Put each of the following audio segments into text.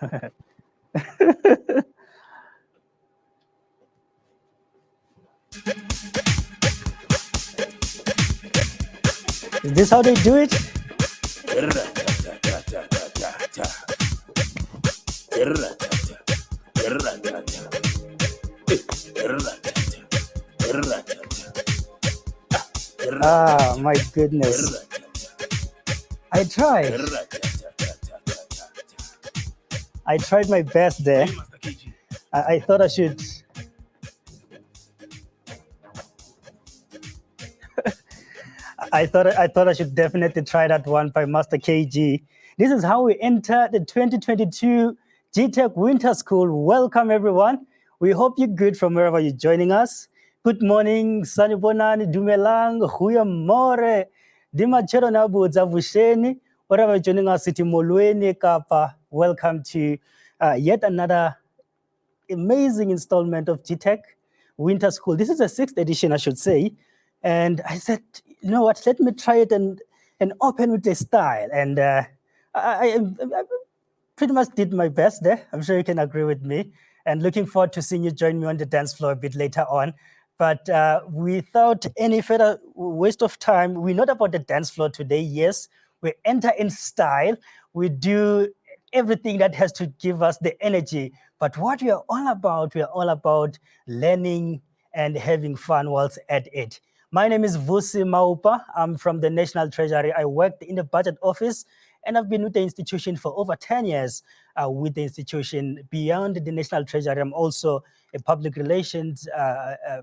Is this how they do it? Ah, my goodness. I tried. I tried my best there. I thought I should. I thought I should definitely try that one by Master KG. This is how we enter the 2022 GTAC Winter School. Welcome, everyone. We hope you're good from wherever you're joining us. Good morning, Sanibonani, Dumelang, Huyamore, Dimachero Nabu Zavusheni, wherever you're joining us, City Molweni, Kapa. Welcome to yet another amazing installment of GTAC Winter School. This is the 6th edition, I should say. And I said, you know what, let me try it and open with a style. And I pretty much did my best there. I'm sure you can agree with me. And looking forward to seeing you join me on the dance floor a bit later on. But without any further waste of time, we're not about the dance floor today. Yes, we enter in style. We do everything that has to give us the energy. But what we are all about learning and having fun whilst at it. My name is Vusi Maupa. I'm from the National Treasury. I worked in the budget office, and I've been with the institution for over 10 years. With the institution beyond the National Treasury, I'm also a public relations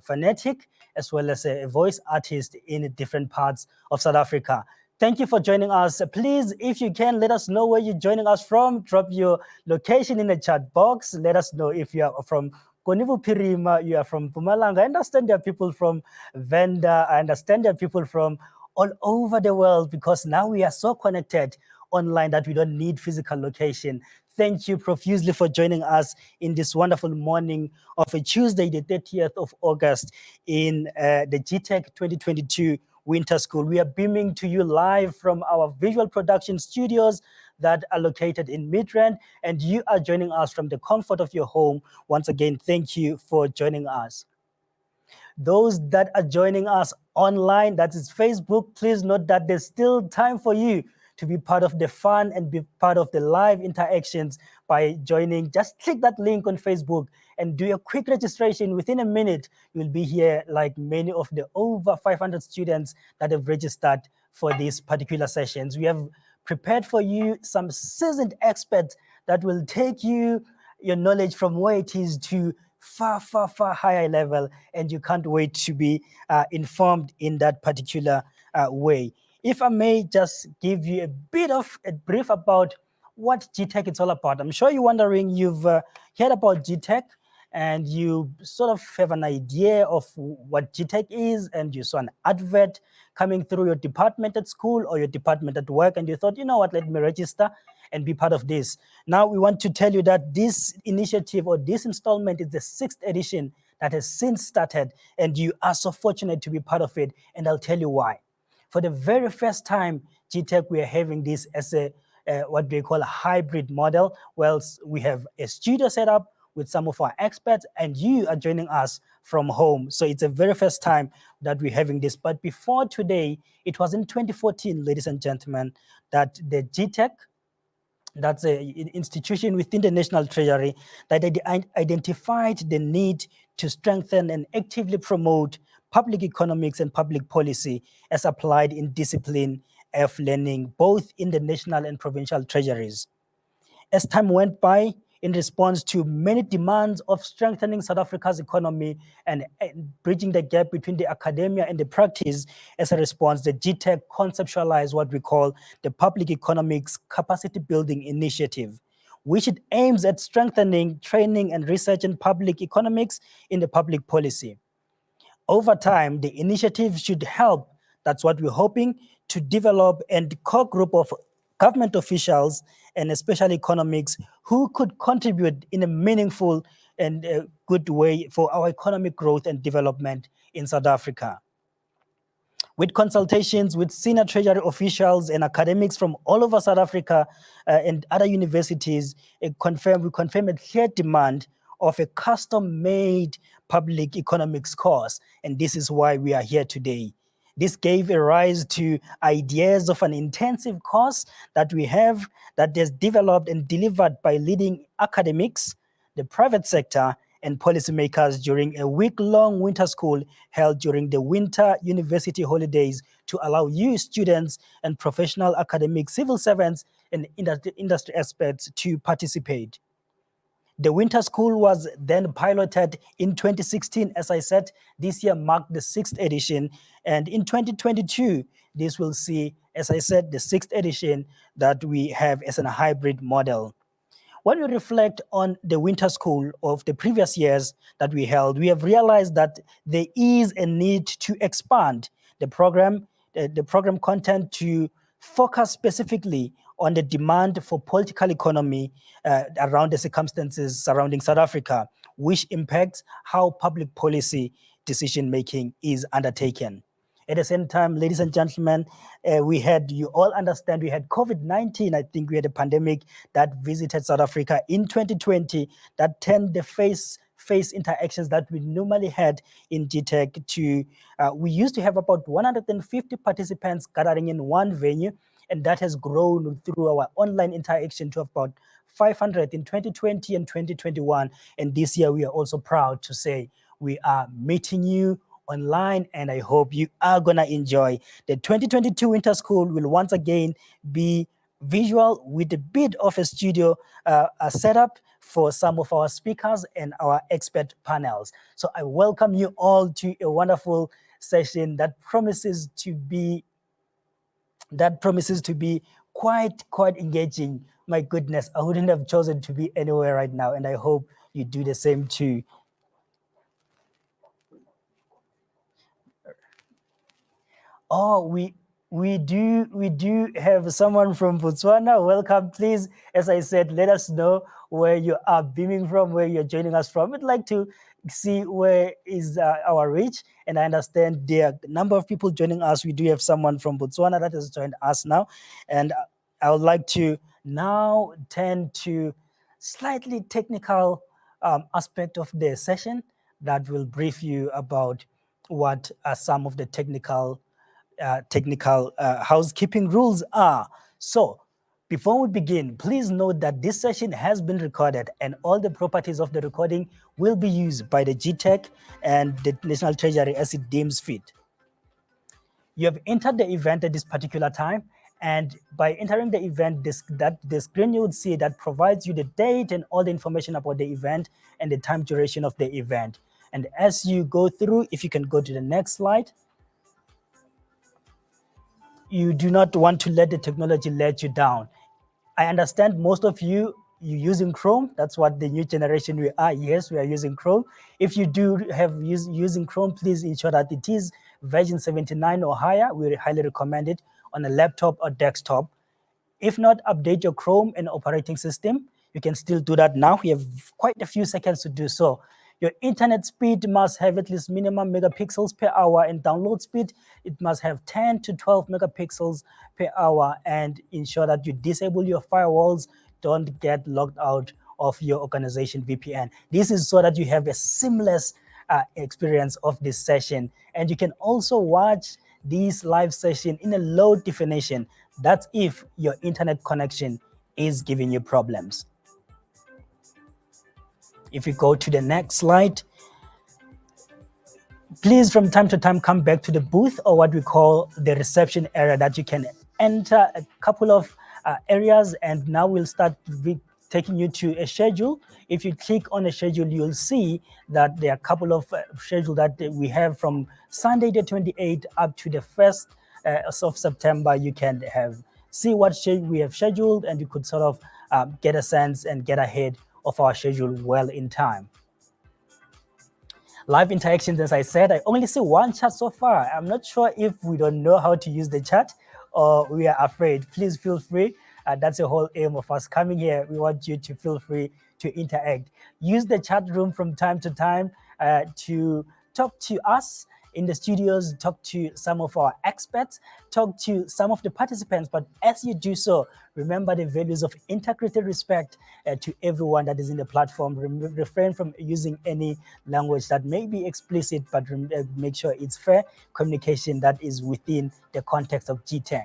fanatic, as well as a voice artist in different parts of South Africa. Thank you for joining us. Please, if you can, let us know where you're joining us from. Drop your location in the chat box. Let us know if you are from Konivu Pirima, you are from Mpumalanga. I understand there are people from Venda. I understand there are people from all over the world, because now we are so connected online that we don't need physical location. Thank you profusely for joining us in this wonderful morning of a Tuesday, the 30th of August in the GTAC 2022 Winter School. We are beaming to you live from our visual production studios that are located in Midrand, and you are joining us from the comfort of your home. Once again, thank you for joining us. Those that are joining us online, that is Facebook, please note that there's still time for you to be part of the fun and be part of the live interactions by joining. Just click that link on Facebook and do a quick registration. Within a minute, you'll be here like many of the over 500 students that have registered for these particular sessions. We have prepared for you some seasoned experts that will take your knowledge from where it is to far higher level, and you can't wait to be informed in that particular way. If I may just give you a bit of a brief about what GTAC is all about. I'm sure you're wondering, you've heard about GTAC and you sort of have an idea of what GTAC is, and you saw an advert coming through your department at school or your department at work, and you thought, you know what, let me register and be part of this. Now we want to tell you that this initiative or this installment is the 6th edition that has since started, and you are so fortunate to be part of it, and I'll tell you why. For the very first time, GTAC, we are having this as a what they call a hybrid model. Well, we have a studio set up with some of our experts, and you are joining us from home. So it's the very first time that we're having this. But before today, it was in 2014, ladies and gentlemen, that the GTAC, that's an institution within the National Treasury, that identified the need to strengthen and actively promote public economics and public policy as applied in discipline of learning, both in the national and provincial treasuries. As time went by, in response to many demands of strengthening South Africa's economy and bridging the gap between the academia and the practice, as a response, the GTAC conceptualized what we call the Public Economics Capacity Building Initiative, which it aims at strengthening training and research in public economics in the public policy. Over time, the initiative should help, that's what we're hoping, to develop a core group of government officials and especially economics who could contribute in a meaningful and good way for our economic growth and development in South Africa. With consultations with senior Treasury officials and academics from all over South Africa and other universities, we confirm a clear demand of a custom-made public economics course, and this is why we are here today. This gave a rise to ideas of an intensive course that we have that is developed and delivered by leading academics, the private sector, and policymakers during a week-long winter school held during the winter university holidays to allow you students and professional academic civil servants and industry experts to participate. The winter school was then piloted in 2016. As I said, this year marked the 6th edition. And in 2022, this will see, as I said, the 6th edition that we have as a hybrid model. When we reflect on the winter school of the previous years that we held, we have realized that there is a need to expand the program content to focus specifically on the demand for political economy around the circumstances surrounding South Africa, which impacts how public policy decision-making is undertaken. At the same time, ladies and gentlemen, you all understand, we had COVID-19. I think we had a pandemic that visited South Africa in 2020 that turned the face interactions that we normally had in GTAC to, we used to have about 150 participants gathering in one venue, and that has grown through our online interaction to about 500 in 2020 and 2021. And this year, we are also proud to say we are meeting you online, and I hope you are gonna enjoy. The 2022 Winter School will once again be visual with a bit of a studio setup for some of our speakers and our expert panels. So I welcome you all to a wonderful session that promises to be quite engaging. My goodness, I wouldn't have chosen to be anywhere right now, and I hope you do the same too. Oh, we do have someone from Botswana. Welcome, please. As I said, let us know where you are beaming from, where you're joining us from. We'd like to see where is our reach, and I understand there are a number of people joining us. We do have someone from Botswana that has joined us now, and I would like to now turn to slightly technical aspect of the session that will brief you about what are some of the technical housekeeping rules are. So before we begin, please note that this session has been recorded and all the properties of the recording will be used by the GTAC and the National Treasury as it deems fit. You have entered the event at this particular time, and by entering the event, the screen you would see that provides you the date and all the information about the event and the time duration of the event. And as you go through, if you can go to the next slide, you do not want to let the technology let you down. I understand most of you're using Chrome. That's what the new generation we are. Yes, we are using Chrome. If you do have using Chrome, please ensure that it is version 79 or higher. We highly recommend it on a laptop or desktop. If not, update your Chrome and operating system. You can still do that now. We have quite a few seconds to do so. Your internet speed must have at least minimum megapixels per hour, and download speed, it must have 10 to 12 megapixels per hour, and ensure that you disable your firewalls. Don't get logged out of your organization VPN. This is so that you have a seamless experience of this session. And you can also watch this live session in a low definition. That's if your internet connection is giving you problems. If you go to the next slide, please from time to time come back to the booth, or what we call the reception area, that you can enter a couple of areas. And now we'll start taking you to a schedule. If you click on a schedule, you'll see that there are a couple of schedules that we have from Sunday the 28th up to the 1st of September. You can see what we have scheduled, and you could sort of get a sense and get ahead of our schedule well in time. Live interactions, as I said, I only see one chat so far. I'm not sure if we don't know how to use the chat or we are afraid. Please feel free. That's the whole aim of us coming here. We want you to feel free to interact. Use the chat room from time to time to talk to us in the studios, talk to some of our experts, talk to some of the participants. But as you do so, remember the values of integrity, respect to everyone that is in the platform. Refrain from using any language that may be explicit, but make sure it's fair communication that is within the context of GTAC.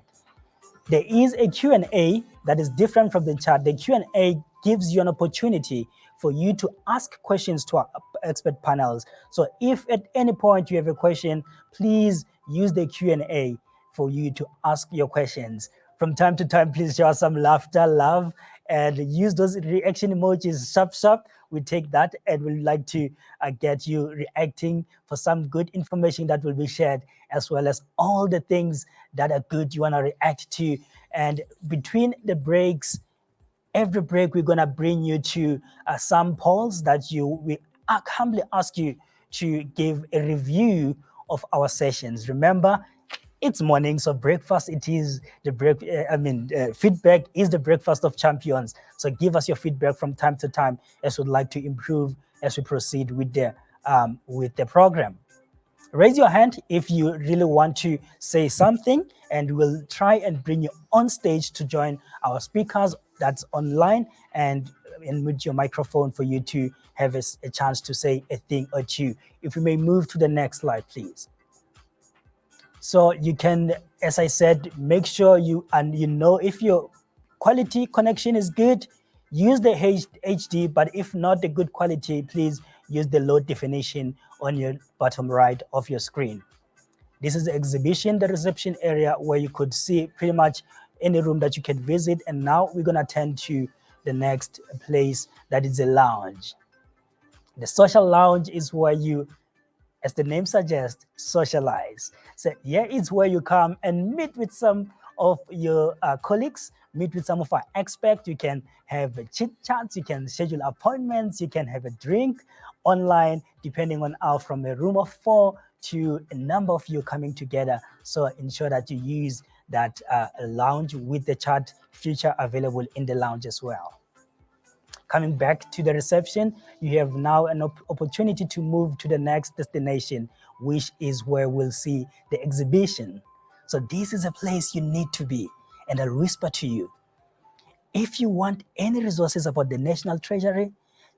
There is a Q&A that is different from the chat. The Q&A gives you an opportunity for you to ask questions to our expert panels. So if at any point you have a question, please use the Q&A for you to ask your questions. From time to time, please show us some laughter, love, and use those reaction emojis, sharp. We take that and we'd like to get you reacting for some good information that will be shared, as well as all the things that are good you want to react to. And between the breaks, every break, we're going to bring you to some polls that we humbly ask you to give a review of our sessions. Remember, it's morning, so breakfast, it is the feedback is the breakfast of champions. So give us your feedback from time to time as we'd like to improve as we proceed with the program. Raise your hand if you really want to say something, and we'll try and bring you on stage to join our speakers that's online, and mute your microphone for you to have a chance to say a thing or two. If we may move to the next slide, please. So you can, as I said, make sure if your quality connection is good, use the HD, but if not the good quality, please use the low definition on your bottom right of your screen. This is the exhibition, the reception area, where you could see pretty much any room that you can visit. And now we're going to turn to the next place, that is a lounge. The social lounge is where you, as the name suggests, socialize. So here is where you come and meet with some of your colleagues, meet with some of our experts. You can have chit chats, you can schedule appointments, you can have a drink online, depending on from a room of 4 to a number of you coming together. So ensure that you use that lounge with the chat feature available in the lounge as well. Coming back to the reception, you have now an opportunity to move to the next destination, which is where we'll see the exhibition. So this is a place you need to be. And I'll whisper to you, if you want any resources about the National Treasury,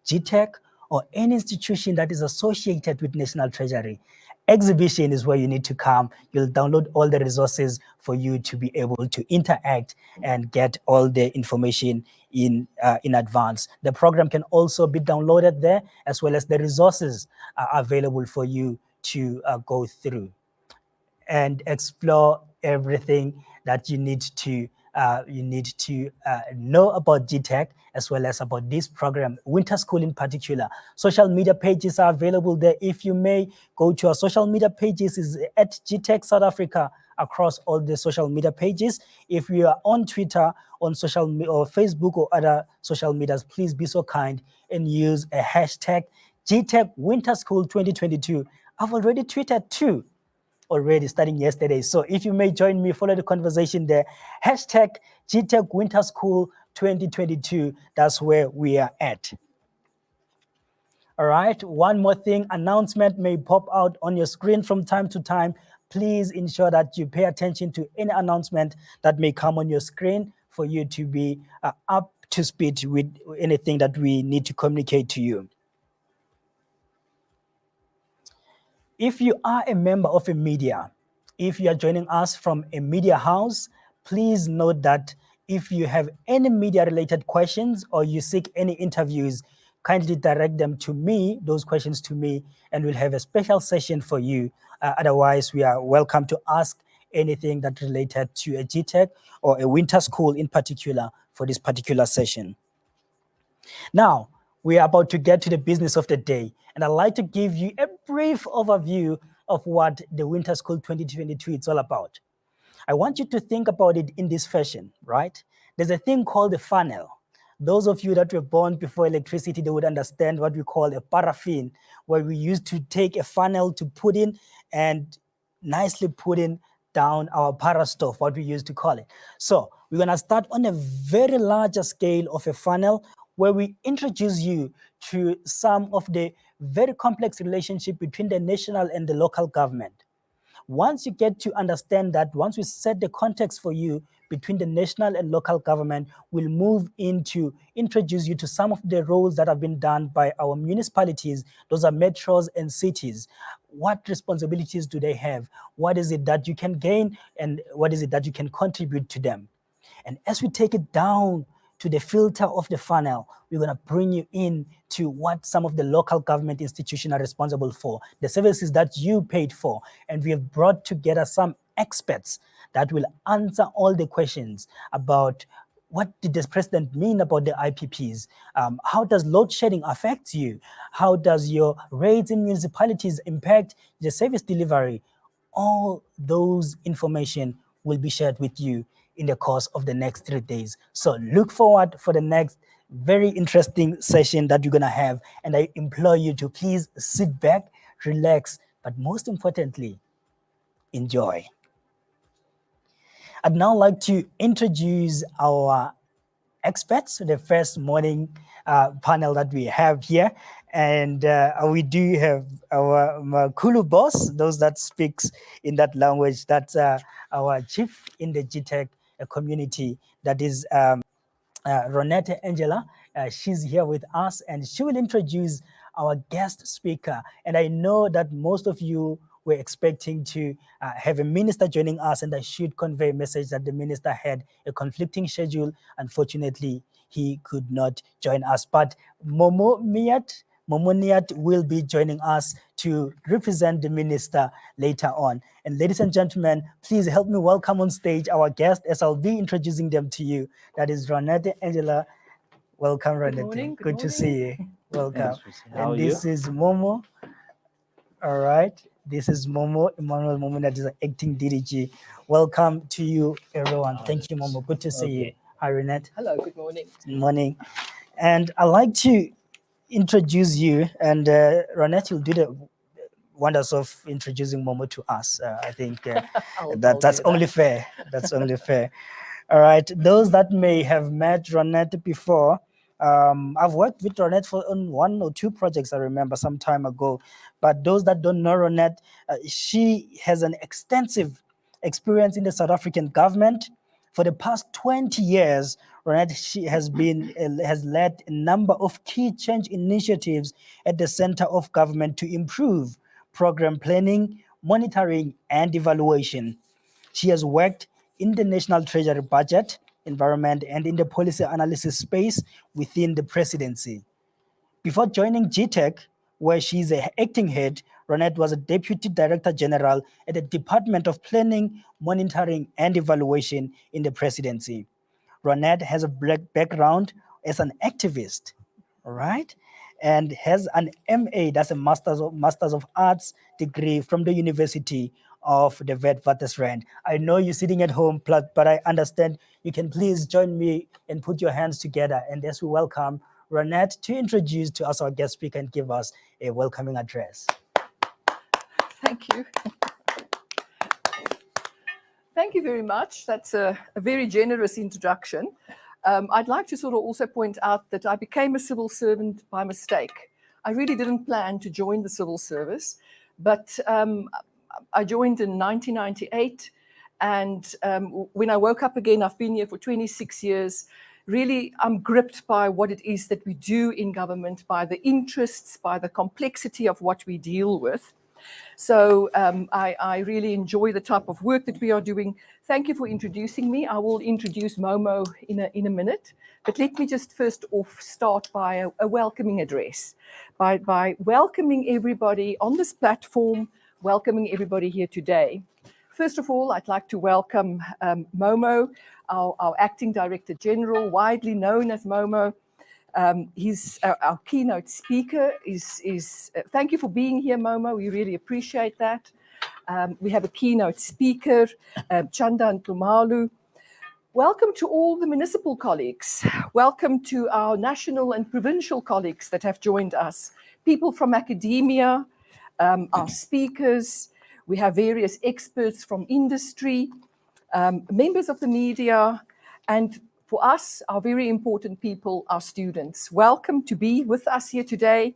GTAC, or any institution that is associated with National Treasury, exhibition is where you need to come. You'll download all the resources for you to be able to interact and get all the information in advance. The program can also be downloaded there, as well as the resources are available for you to go through and explore everything that you need to know about GTAC, as well as about this program, Winter School in particular. Social media pages are available there. If you may go to our social media pages, is at GTAC South Africa across all the social media pages. If you are on Twitter, on social or Facebook or other social medias, please be so kind and use a hashtag GTAC Winter School 2022. I've already tweeted too, already starting yesterday. So if you may join me, follow the conversation there. Hashtag GTAC Winter School 2022. That's where we are at. All right. One more thing, announcement may pop out on your screen from time to time. Please ensure that you pay attention to any announcement that may come on your screen for you to be up to speed with anything that we need to communicate to you. If you are a member of a media, if you are joining us from a media house, please note that if you have any media-related questions or you seek any interviews, kindly direct them to me, those questions to me, and we'll have a special session for you. Otherwise, we are welcome to ask anything that related to a GTAC or a winter school in particular for this particular session. Now, we are about to get to the business of the day, and I'd like to give you a brief overview of what the Winter School 2022 is all about. I want you to think about it in this fashion, right? There's a thing called a funnel. Those of you that were born before electricity, they would understand what we call a paraffin, where we used to take a funnel to put in and nicely put in down our para stove, what we used to call it. So we're gonna start on a very larger scale of a funnel where we introduce you to some of the very complex relationship between the national and the local government. Once you get to understand that, once we set the context for you between the national and local government, we'll move into introduce you to some of the roles that have been done by our municipalities. Those are metros and cities. What responsibilities do they have? What is it that you can gain, and what is it that you can contribute to them? And as we take it down to the filter of the funnel, we're going to bring you in to what some of the local government institutions are responsible for, the services that you paid for. And we have brought together some experts that will answer all the questions about what did the president mean about the IPPs? How does load shedding affect you? How does your rates in municipalities impact the service delivery? All those information will be shared with you in the course of the next 3 days. So look forward for the next very interesting session that you're going to have. And I implore you to please sit back, relax, but most importantly, enjoy. I'd now like to introduce our experts, the first morning panel that we have here. And we do have our Makulu boss, those that speaks in that language. That's our chief in the GTAC community, that is Ronette Engela. She's here with us, and she will introduce our guest speaker. And I know that most of you were expecting to have a minister joining us, and I should convey a message that the minister had a conflicting schedule. Unfortunately, he could not join us. But Momoniat will be joining us to represent the minister later on. And ladies and gentlemen, please help me welcome on stage our guest, as I'll be introducing them to you. That is Ronette Engela. Welcome, Ronette. Good morning. Good to see you. Welcome. How And are this is Momo. All right. This is Momo, Emmanuel Momo, that is an acting DDG. Welcome to you, everyone. Thank you, Momo. Good to see you. Hi, Ronette. Hello, good morning. Good morning. And I'd like to introduce you, and Ronette will do the wonders of introducing Momo to us. I think that's only fair. That's only fair. All right. Those that may have met Ronette before, I've worked with Ronette on 1 or 2 projects, I remember, some time ago. But those that don't know Ronette, she has an extensive experience in the South African government. For the past 20 years, Ronette, she has led a number of key change initiatives at the center of government to improve program planning, monitoring, and evaluation. She has worked in the National Treasury budget, environment, and in the policy analysis space within the presidency. Before joining GTAC, where she is an acting head, Ronette was a Deputy Director General at the Department of Planning, Monitoring, and Evaluation in the presidency. Ronette has a background as an activist, all right? And has an MA, that's a Masters of Arts degree from the University of the Witwatersrand. I know you're sitting at home, but I understand you can please join me and put your hands together. And as we welcome Ronette to introduce to us our guest speaker and give us a welcoming address. Thank you. Thank you very much. That's a very generous introduction. I'd like to sort of also point out that I became a civil servant by mistake. I really didn't plan to join the civil service, but I joined in 1998. And when I woke up again, I've been here for 26 years. Really, I'm gripped by what it is that we do in government, by the interests, by the complexity of what we deal with. So I really enjoy the type of work that we are doing. Thank you for introducing me. I will introduce Momo in a minute. But let me just first off start by a welcoming address, by welcoming everybody on this platform, welcoming everybody here today. First of all, I'd like to welcome Momo, our Acting Director General, widely known as Momo. He's our keynote speaker. Thank you for being here, Momo. We really appreciate that. We have a keynote speaker, Chanda Nxumalo. Welcome to all the municipal colleagues. Welcome to our national and provincial colleagues that have joined us. People from academia, our speakers. We have various experts from industry, members of the media, and For us, our very important people, our students. Welcome to be with us here today,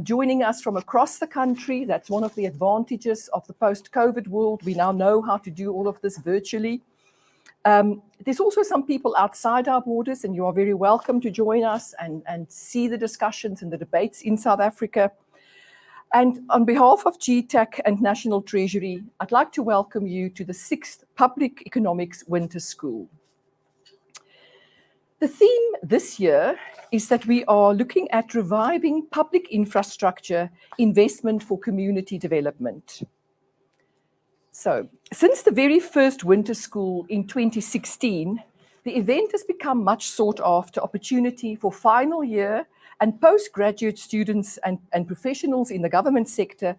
joining us from across the country. That's one of the advantages of the post-COVID world. We now know how to do all of this virtually. There's also some people outside our borders, and you are very welcome to join us and see the discussions and the debates in South Africa. And on behalf of GTAC and National Treasury, I'd like to welcome you to the 6th Public Economics Winter School. The theme this year is that we are looking at reviving public infrastructure investment for community development. So, since the very first winter school in 2016, the event has become much sought after opportunity for final year and postgraduate students and professionals in the government sector,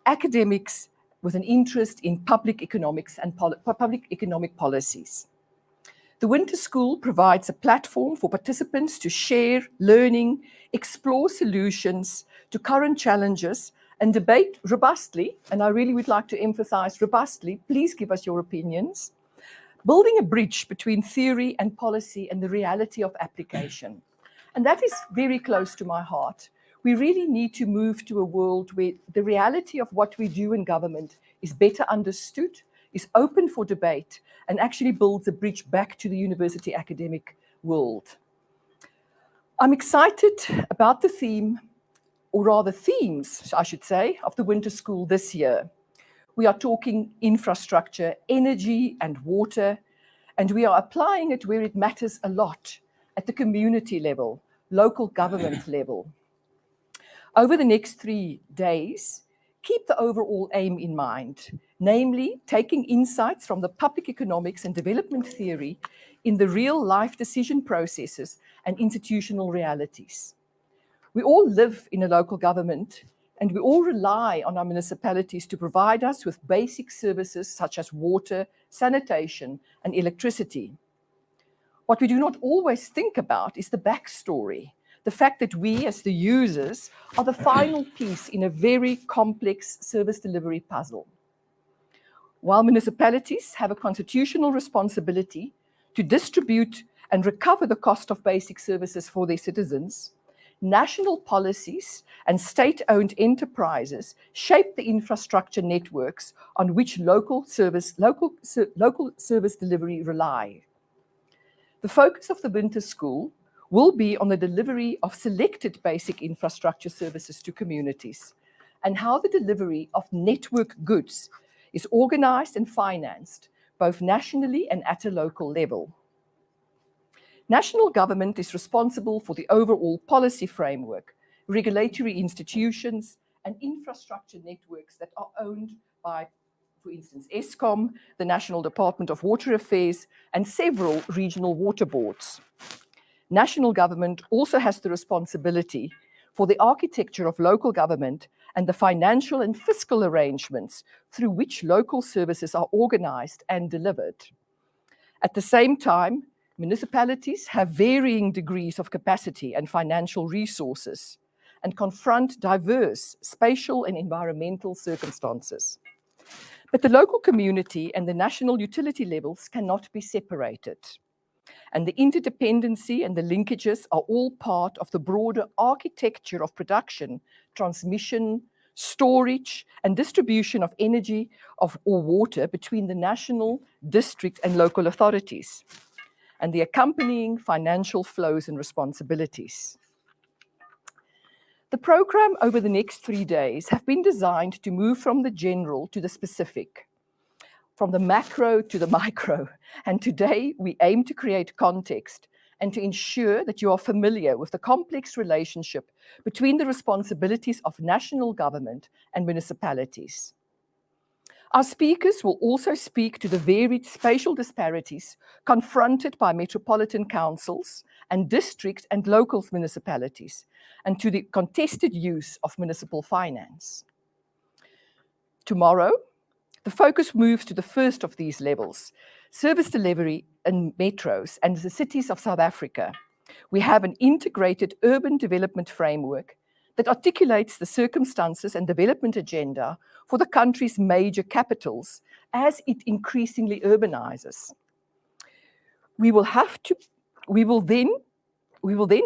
academics with an interest in public economics and public economic policies. The Winter School provides a platform for participants to share learning, explore solutions to current challenges, and debate robustly, and I really would like to emphasize robustly, please give us your opinions, building a bridge between theory and policy and the reality of application. And that is very close to my heart. We really need to move to a world where the reality of what we do in government is better understood, is open for debate, and actually builds a bridge back to the university academic world. I'm excited about the theme, or rather themes, I should say, of the Winter School this year. We are talking infrastructure, energy, and water, and we are applying it where it matters a lot, at the community level, local government level. Over the next 3 days, keep the overall aim in mind, namely taking insights from the public economics and development theory in the real-life decision processes and institutional realities. We all live in a local government, and we all rely on our municipalities to provide us with basic services such as water, sanitation, and electricity. What we do not always think about is the backstory, the fact that we as the users are the final piece in a very complex service delivery puzzle. While municipalities have a constitutional responsibility to distribute and recover the cost of basic services for their citizens, national policies and state-owned enterprises shape the infrastructure networks on which local service delivery rely. The focus of the Winter School will be on the delivery of selected basic infrastructure services to communities and how the delivery of network goods is organized and financed both nationally and at a local level. National government is responsible for the overall policy framework, regulatory institutions, and infrastructure networks that are owned by, for instance, Eskom, the National Department of Water Affairs, and several regional water boards. National government also has the responsibility for the architecture of local government and the financial and fiscal arrangements through which local services are organized and delivered. At the same time, municipalities have varying degrees of capacity and financial resources and confront diverse spatial and environmental circumstances. But the local community and the national utility levels cannot be separated. And the interdependency and the linkages are all part of the broader architecture of production, transmission, storage, and distribution of energy or water between the national, district, and local authorities, and the accompanying financial flows and responsibilities. The program over the next 3 days have been designed to move from the general to the specific, from the macro to the micro. And today we aim to create context and to ensure that you are familiar with the complex relationship between the responsibilities of national government and municipalities. Our speakers will also speak to the varied spatial disparities confronted by metropolitan councils and district and local municipalities, and to the contested use of municipal finance. Tomorrow, the focus moves to the first of these levels, service delivery in metros and the cities of South Africa. We have an integrated urban development framework that articulates the circumstances and development agenda for the country's major capitals as it increasingly urbanizes. We will then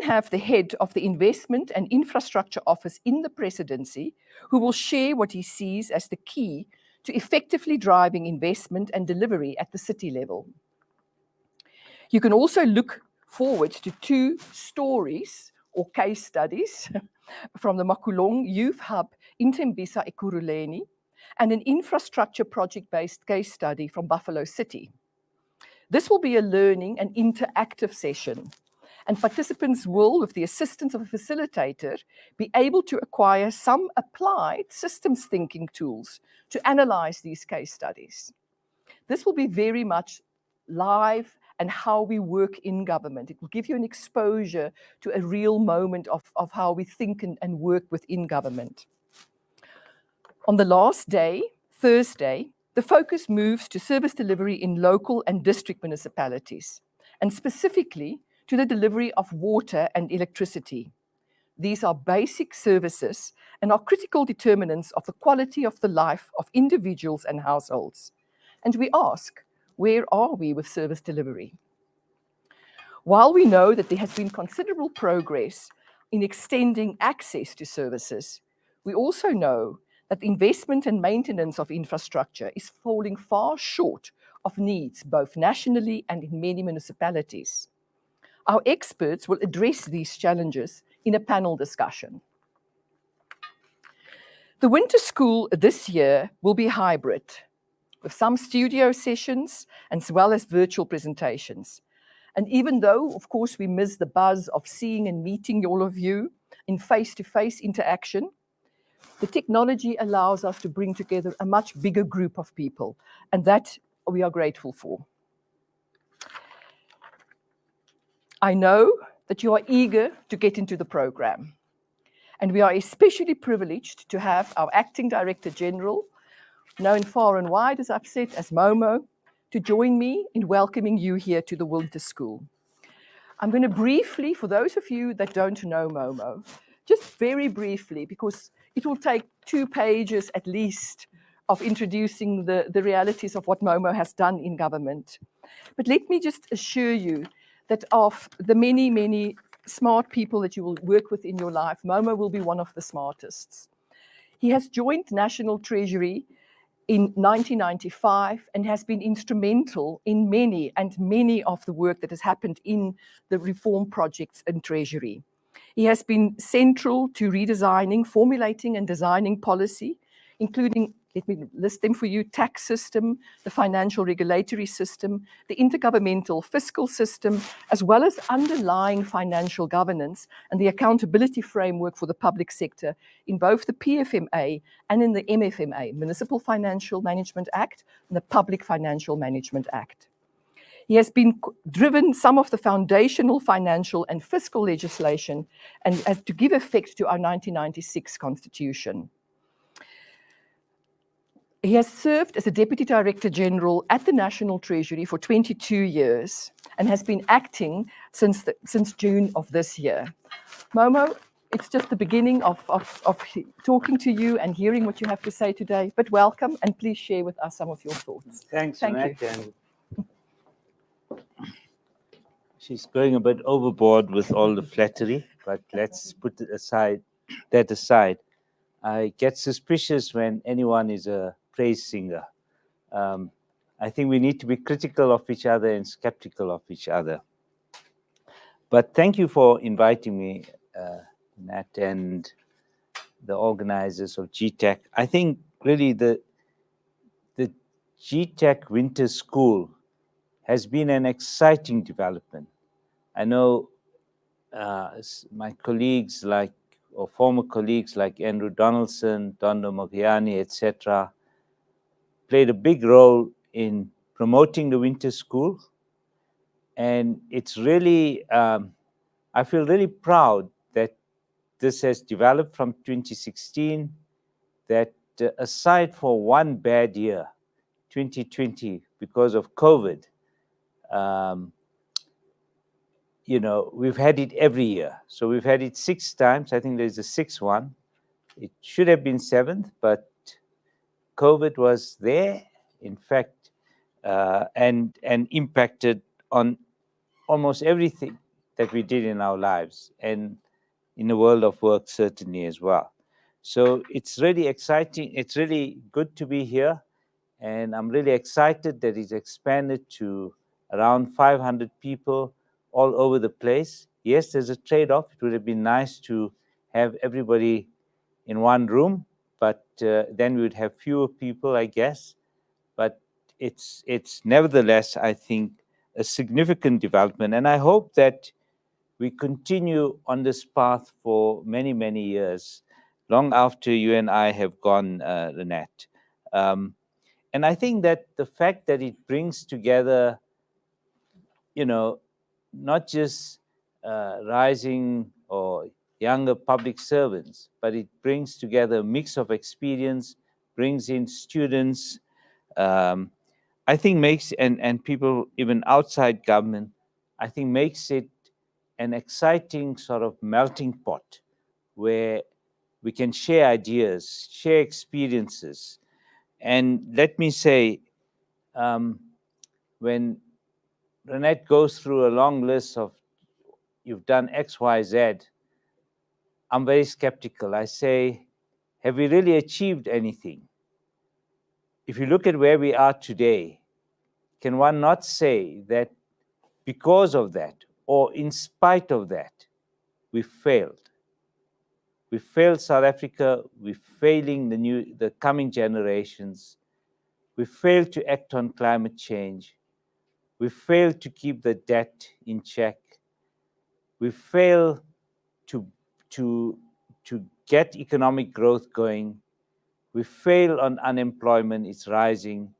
have the head of the Investment and Infrastructure Office in the presidency, who will share what he sees as the key to effectively driving investment and delivery at the city level. You can also look forward to 2 stories or case studies from the Makulong Youth Hub in Tembisa Ekurhuleni and an infrastructure project-based case study from Buffalo City. This will be a learning and interactive session, and participants will, with the assistance of a facilitator, be able to acquire some applied systems thinking tools to analyze these case studies. This will be very much live and how we work in government. It will give you an exposure to a real moment of how we think and work within government. On the last day, Thursday, the focus moves to service delivery in local and district municipalities, and specifically to the delivery of water and electricity. These are basic services and are critical determinants of the quality of the life of individuals and households. And we ask, where are we with service delivery? While we know that there has been considerable progress in extending access to services, we also know that investment and maintenance of infrastructure is falling far short of needs, both nationally and in many municipalities. Our experts will address these challenges in a panel discussion. The winter school this year will be hybrid, with some studio sessions as well as virtual presentations. And even though, of course, we miss the buzz of seeing and meeting all of you in face-to-face interaction, the technology allows us to bring together a much bigger group of people, and that we are grateful for. I know that you are eager to get into the program, and we are especially privileged to have our Acting Director General, known far and wide, as I've said, as Momo, to join me in welcoming you here to the winter school. I'm going to briefly, for those of you that don't know Momo, just very briefly, because it will take 2 pages at least of introducing the realities of what Momo has done in government. But let me just assure you that of the many, many smart people that you will work with in your life, Momo will be one of the smartest. He has joined National Treasury in 1995 and has been instrumental in many of the work that has happened in the reform projects in Treasury. He has been central to redesigning, formulating and designing policy, including, let me list them for you, tax system, the financial regulatory system, the intergovernmental fiscal system, as well as underlying financial governance and the accountability framework for the public sector in both the PFMA and in the MFMA, Municipal Financial Management Act and the Public Financial Management Act. He has been driven some of the foundational financial and fiscal legislation and as to give effect to our 1996 Constitution. He has served as a Deputy Director General at the National Treasury for 22 years and has been acting since June of this year. Momo, it's just the beginning of talking to you and hearing what you have to say today, but welcome and please share with us some of your thoughts. Thanks, Thank Ronette. you. And she's going a bit overboard with all the flattery, but let's put that aside. I get suspicious when anyone is a praise singer. I think we need to be critical of each other and skeptical of each other. But thank you for inviting me, Nat, and the organizers of GTAC. I think really the GTAC Winter School has been an exciting development. I know my colleagues or former colleagues like Andrew Donaldson, Dondo Mogiani, etc., played a big role in promoting the winter school. And it's really, I feel really proud that this has developed from 2016, that aside for one bad year, 2020, because of COVID, you know, we've had it every year. So we've had it 6 times. I think there's a 6th one. It should have been 7th, but COVID was there, in fact, and impacted on almost everything that we did in our lives, and in the world of work certainly as well. So it's really exciting. It's really good to be here. And I'm really excited that it's expanded to around 500 people all over the place. Yes, there's a trade-off. It would have been nice to have everybody in one room, but then we would have fewer people, I guess. But it's nevertheless, I think, a significant development. And I hope that we continue on this path for many, many years, long after you and I have gone, Ronette. And I think that the fact that it brings together, not just rising or younger public servants, but it brings together a mix of experience, brings in students, I think makes, and people even outside government, I think makes it an exciting sort of melting pot where we can share ideas, share experiences. And let me say, when Ronette goes through a long list of you've done X, Y, Z, I'm very skeptical. I say, have we really achieved anything? If you look at where we are today, can one not say that because of that, or in spite of that, we failed? We failed South Africa, we're failing the coming generations. We failed to act on climate change. We failed to keep the debt in check. We failed to get economic growth going. We fail on unemployment, it's rising.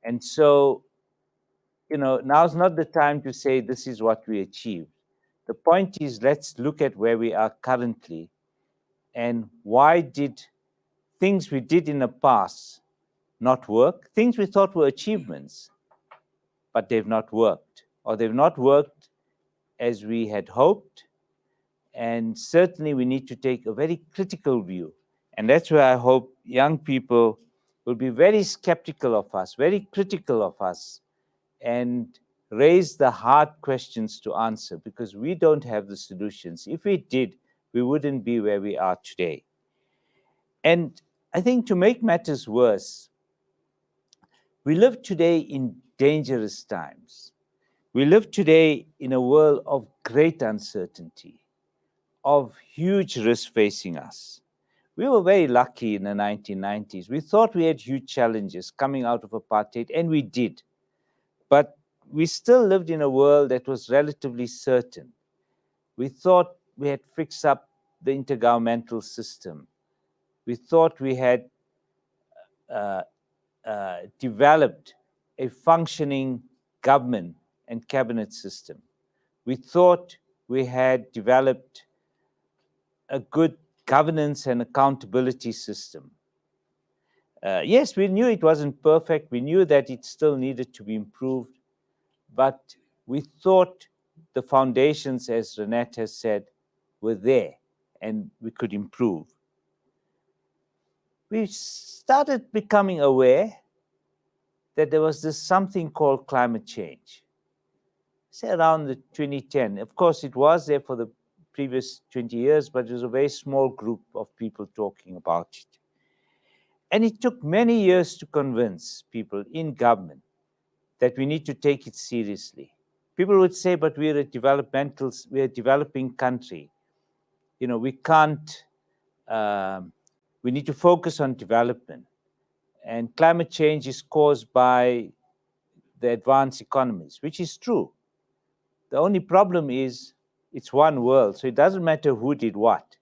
And so, now's not the time to say this is what we achieved. The point is, let's look at where we are currently and why did things we did in the past not work, things we thought were achievements, but they've not worked, or they've not worked as we had hoped. And certainly we need to take a very critical view. And that's where I hope young people will be very skeptical of us, very critical of us, and raise the hard questions to answer, because we don't have the solutions. If we did, we wouldn't be where we are today. And I think to make matters worse, we live today in dangerous times. We live today in a world of great uncertainty, of huge risk facing us. We were very lucky in the 1990s. We thought we had huge challenges coming out of apartheid, and we did. But we still lived in a world that was relatively certain. We thought we had fixed up the intergovernmental system. We thought we had developed a functioning government and cabinet system. We thought we had developed a good governance and accountability system. Yes, we knew it wasn't perfect. We knew that it still needed to be improved. But we thought the foundations, as Ronette has said, were there and we could improve. We started becoming aware that there was this something called climate change. Say around the 2010. Of course, it was there for the previous 20 years, but it was a very small group of people talking about it. And it took many years to convince people in government that we need to take it seriously. People would say, but we're a developing country. We can't, we need to focus on development. And climate change is caused by the advanced economies, which is true. The only problem is it's one world, so it doesn't matter who did what,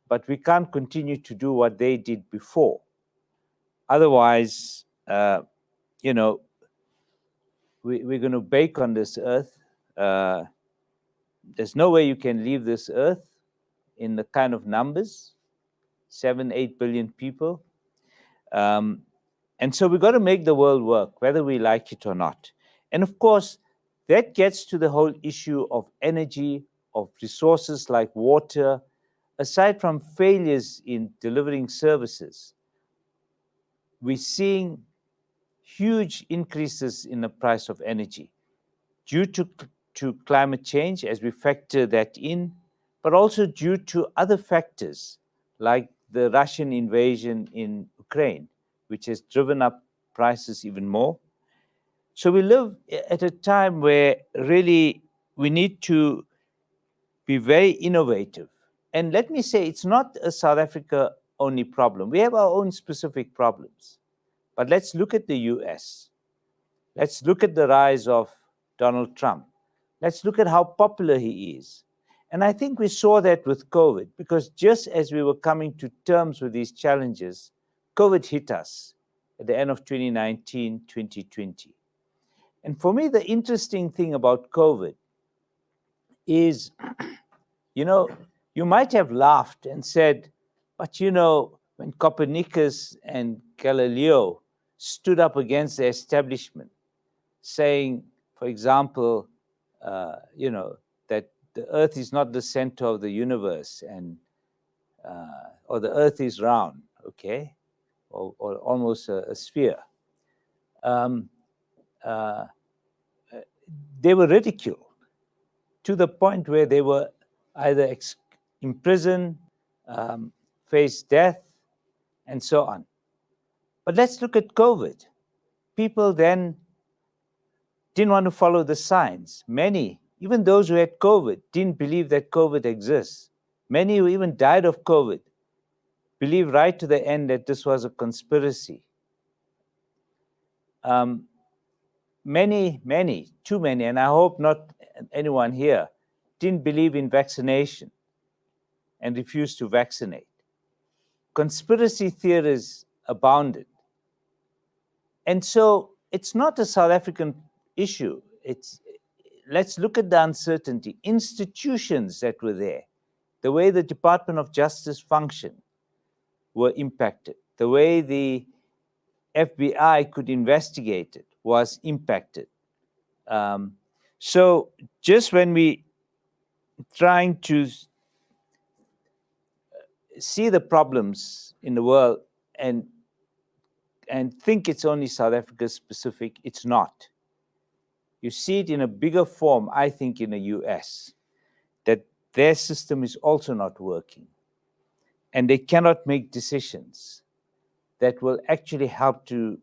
but we can't continue to do what they did before. Otherwise, we're going to bake on this earth. There's no way you can leave this earth in the kind of numbers, 7-8 billion people. And so we've got to make the world work, whether we like it or not. And of course, that gets to the whole issue of energy, of resources like water. Aside from failures in delivering services, we're seeing huge increases in the price of energy due to to climate change as we factor that in, but also due to other factors like the Russian invasion in Ukraine, which has driven up prices even more. So we live at a time where really we need to be very innovative. And let me say, it's not a South Africa only problem. We have our own specific problems. But let's look at the US. Let's look at the rise of Donald Trump. Let's look at how popular he is. And I think we saw that with COVID, because just as we were coming to terms with these challenges, COVID hit us at the end of 2019, 2020. And for me, the interesting thing about COVID is, you know, you might have laughed and said, but you know, when Copernicus and Galileo stood up against the establishment, saying, for example, you know, that the Earth is not the center of the universe, and or the Earth is round, okay, or almost a sphere. They were ridiculed to the point where they were either imprisoned, faced death, and so on. But let's look at COVID. People then didn't want to follow the science. Many, even those who had COVID, didn't believe that COVID exists. Many who even died of COVID believed right to the end that this was a conspiracy. Many, too many, and I hope not anyone here, didn't believe in vaccination and refused to vaccinate. Conspiracy theories abounded. And so it's not a South African issue. Let's look at the uncertainty. Institutions that were there, the way the Department of Justice functioned, were impacted. The way the FBI could investigate it was impacted. So just when we trying to see the problems in the world and think it's only South Africa specific, it's not. You see it in a bigger form, I think, in the US, that their system is also not working. And they cannot make decisions that will actually help to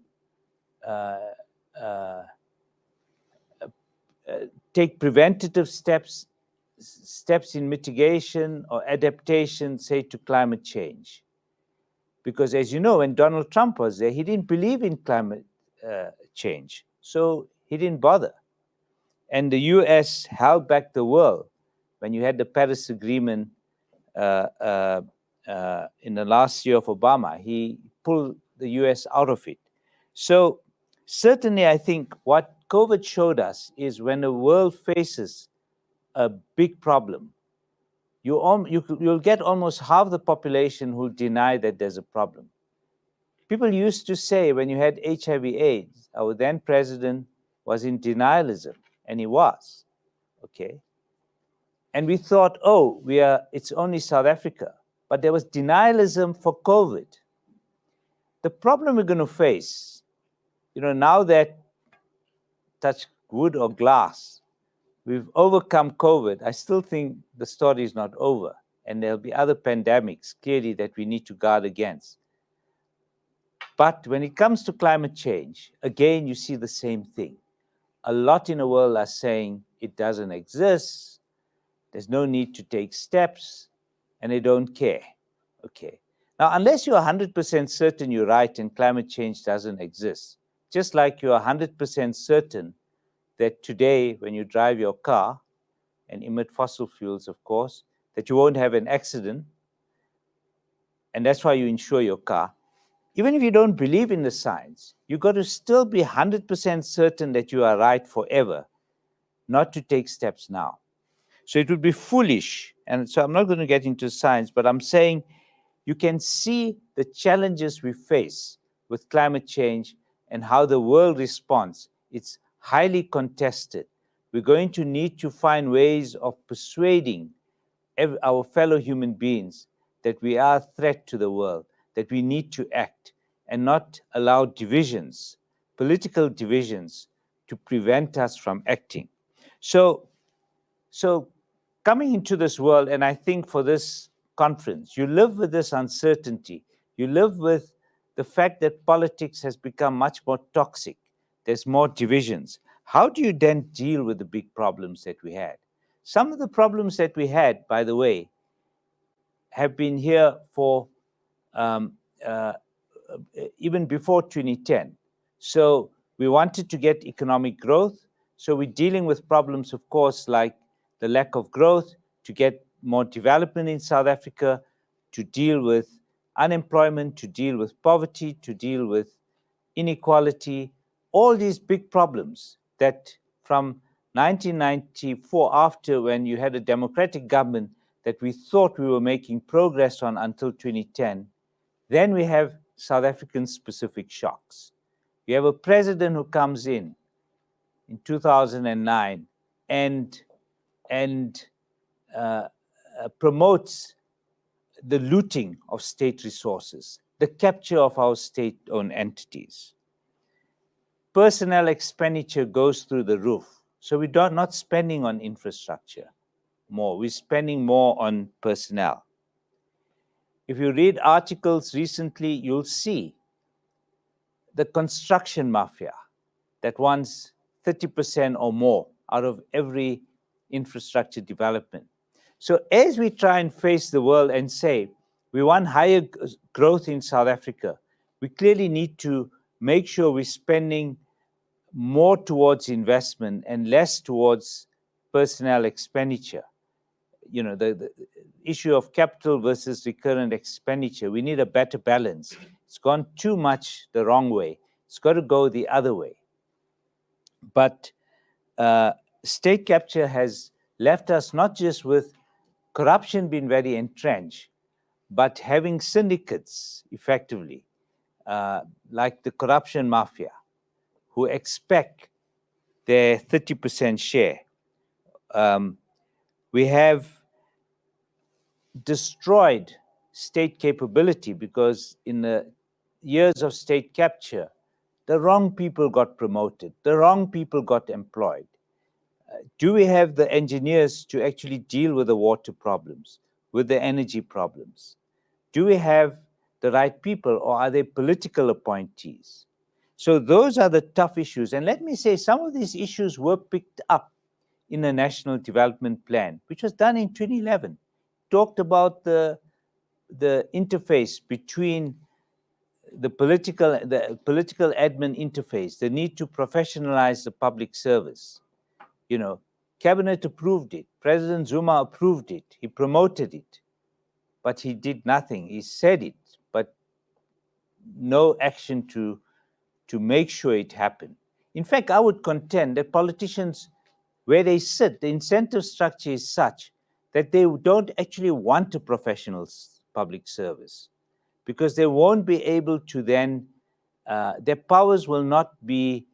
take preventative steps in mitigation or adaptation, say, to climate change. Because as you know, when Donald Trump was there, he didn't believe in climate change. So he didn't bother. And the US held back the world when you had the Paris Agreement in the last year of Obama. He pulled the US out of it. So certainly, I think what COVID showed us is when the world faces a big problem, you'll get almost half the population who'll deny that there's a problem. People used to say when you had HIV/AIDS, our then president was in denialism, and he was, okay? And we thought, oh, it's only South Africa. But there was denialism for COVID. The problem we're going to face, you know, now that, touch wood or glass, we've overcome COVID, I still think the story is not over. And there'll be other pandemics, clearly, that we need to guard against. But when it comes to climate change, again, you see the same thing. A lot in the world are saying it doesn't exist, there's no need to take steps, and they don't care. Okay. Now, unless you're 100% certain you're right and climate change doesn't exist, just like you're 100% certain that today, when you drive your car and emit fossil fuels, of course, that you won't have an accident, and that's why you insure your car. Even if you don't believe in the science, you've got to still be 100% certain that you are right forever, not to take steps now. So it would be foolish, and so I'm not going to get into science, but I'm saying you can see the challenges we face with climate change and how the world responds. It's highly contested. We're going to need to find ways of persuading our fellow human beings that we are a threat to the world, that we need to act and not allow divisions, political divisions, to prevent us from acting. So So coming into this world, and I think for this conference, you live with this uncertainty. You live with the fact that politics has become much more toxic. There's more divisions. How do you then deal with the big problems that we had? Some of the problems that we had, by the way, have been here for um, uh, even before 2010. So we wanted to get economic growth. So we're dealing with problems, of course, like the lack of growth, to get more development in South Africa, to deal with unemployment, to deal with poverty, to deal with inequality, all these big problems that from 1994, after when you had a democratic government, that we thought we were making progress on until 2010, then we have South African specific shocks. You have a president who comes in 2009 and promotes the looting of state resources, the capture of our state-owned entities. Personnel expenditure goes through the roof. So we're not spending on infrastructure more. We're spending more on personnel. If you read articles recently, you'll see the construction mafia that wants 30% or more out of every infrastructure development. So as we try and face the world and say, we want higher growth in South Africa, we clearly need to make sure we're spending more towards investment and less towards personnel expenditure. You know, the issue of capital versus recurrent expenditure, we need a better balance. It's gone too much the wrong way. It's got to go the other way. But state capture has left us not just with corruption being very entrenched, but having syndicates effectively, like the corruption mafia, who expect their 30% share. We have destroyed state capability because in the years of state capture, the wrong people got promoted, the wrong people got employed. Do we have the engineers to actually deal with the water problems, with the energy problems? Do we have the right people, or are they political appointees? So those are the tough issues. And let me say, some of these issues were picked up in the National Development Plan, which was done in 2011. Talked about the interface between the political admin interface, the need to professionalize the public service. You know, Cabinet approved it. President Zuma approved it. He promoted it. But he did nothing. He said it, but no action to make sure it happened. In fact, I would contend that politicians, where they sit, the incentive structure is such that they don't actually want a professional public service, because they won't be able to then, their powers will not be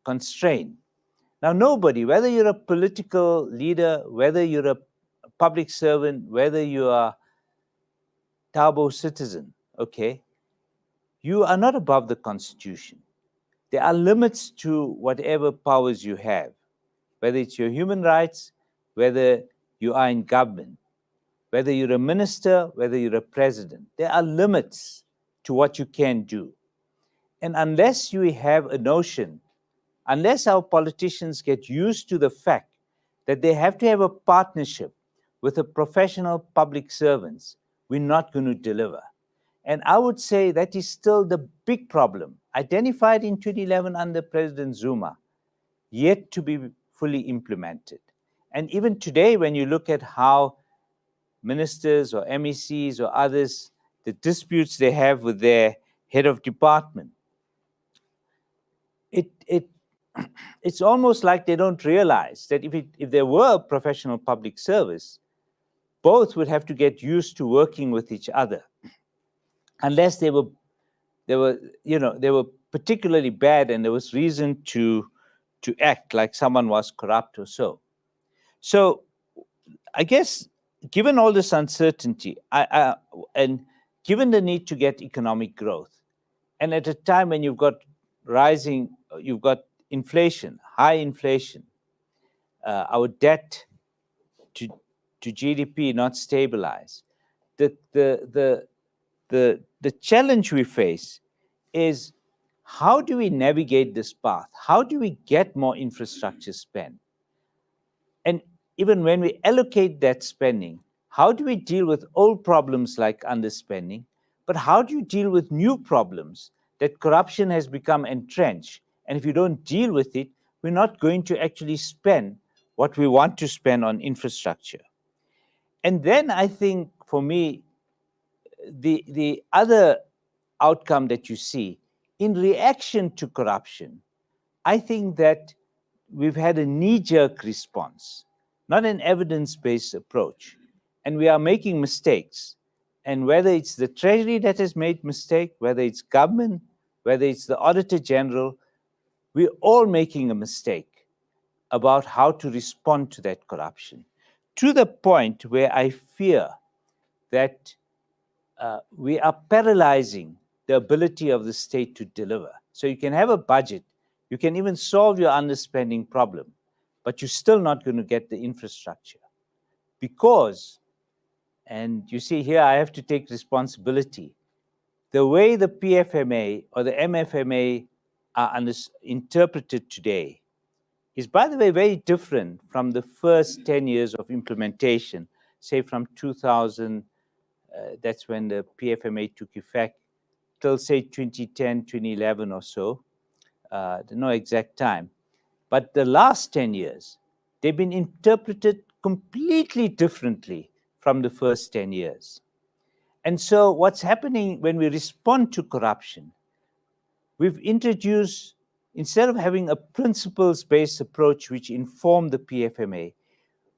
constrained. Now, nobody, whether you're a political leader, whether you're a public servant, whether you are Thabo citizen, okay, you are not above the Constitution. There are limits to whatever powers you have, whether it's your human rights, whether you are in government, whether you're a minister, whether you're a president. There are limits to what you can do. And unless you have a notion, unless our politicians get used to the fact that they have to have a partnership with a professional public servants, we're not going to deliver. And I would say that is still the big problem, identified in 2011 under President Zuma, yet to be fully implemented. And even today, when you look at how ministers or MECs or others, the disputes they have with their head of department, it's almost like they don't realize that if there were a professional public service, both would have to get used to working with each other, unless they were particularly bad and there was reason to act like someone was corrupt or so. So I guess given all this uncertainty, and given the need to get economic growth, and at a time when you've got inflation, high inflation, our debt to GDP not stabilize. The challenge we face is, how do we navigate this path? How do we get more infrastructure spent? And even when we allocate that spending, how do we deal with old problems like underspending? But how do you deal with new problems that corruption has become entrenched? And if you don't deal with it, we're not going to actually spend what we want to spend on infrastructure. And then I think, for me, the other outcome that you see in reaction to corruption, I think that we've had a knee-jerk response, not an evidence-based approach. And we are making mistakes. And whether it's the Treasury that has made mistake, whether it's government, whether it's the Auditor General, we're all making a mistake about how to respond to that corruption, to the point where I fear that we are paralyzing the ability of the state to deliver. So you can have a budget, you can even solve your underspending problem, but you're still not going to get the infrastructure. Because, and you see here, I have to take responsibility. The way the PFMA or the MFMA are interpreted today is, by the way, very different from the first 10 years of implementation, say from 2000, that's when the PFMA took effect, till say 2010, 2011 or so, no exact time. But the last 10 years, they've been interpreted completely differently from the first 10 years. And so what's happening when we respond to corruption, we've introduced, instead of having a principles-based approach which inform the PFMA,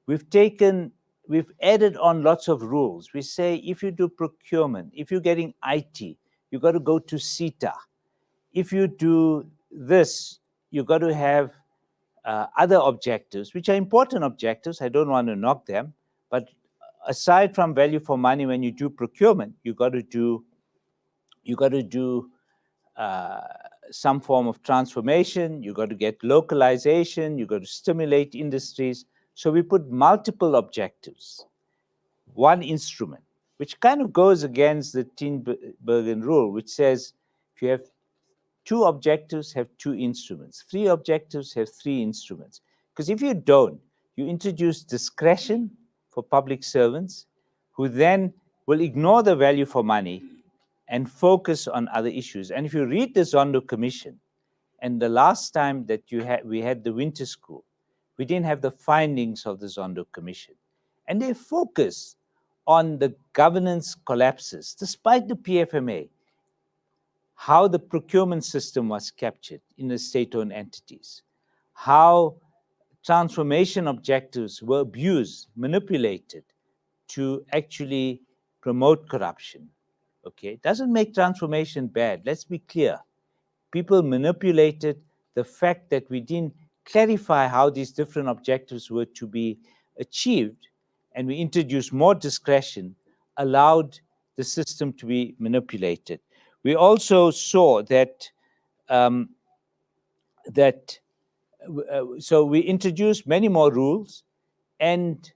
we've added on lots of rules. We say, if you do procurement, if you're getting IT, you've got to go to CETA. If you do this, you've got to have other objectives, which are important objectives. I don't want to knock them. But aside from value for money, when you do procurement, you've got to do some form of transformation. You've got to get localization. You've got to stimulate industries. So we put multiple objectives, one instrument, which kind of goes against the Tinbergen rule, which says if you have 2 objectives, have 2 instruments. 3 objectives, have 3 instruments. Because if you don't, you introduce discretion for public servants, who then will ignore the value for money and focus on other issues. And if you read the Zondo Commission, and the last time that we had the winter school, we didn't have the findings of the Zondo Commission. And they focus on the governance collapses, despite the PFMA, how the procurement system was captured in the state-owned entities, how transformation objectives were abused, manipulated to actually promote corruption. Okay, doesn't make transformation bad. Let's be clear. People manipulated the fact that we didn't clarify how these different objectives were to be achieved, and we introduced more discretion, allowed the system to be manipulated. We also saw that so we introduced many more rules, and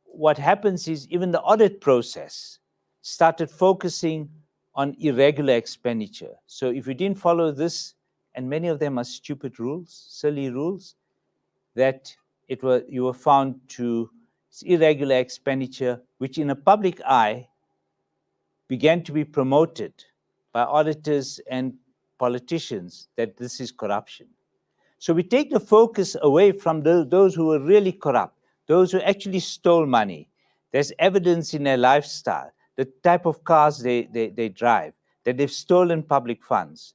what happens is even the audit process started focusing on irregular expenditure. So if you didn't follow this, and many of them are stupid rules, silly rules, that you were found to irregular expenditure, which in a public eye began to be promoted by auditors and politicians, that this is corruption. So we take the focus away from those who were really corrupt, those who actually stole money. There's evidence in their lifestyle, the type of cars they drive, that they've stolen public funds.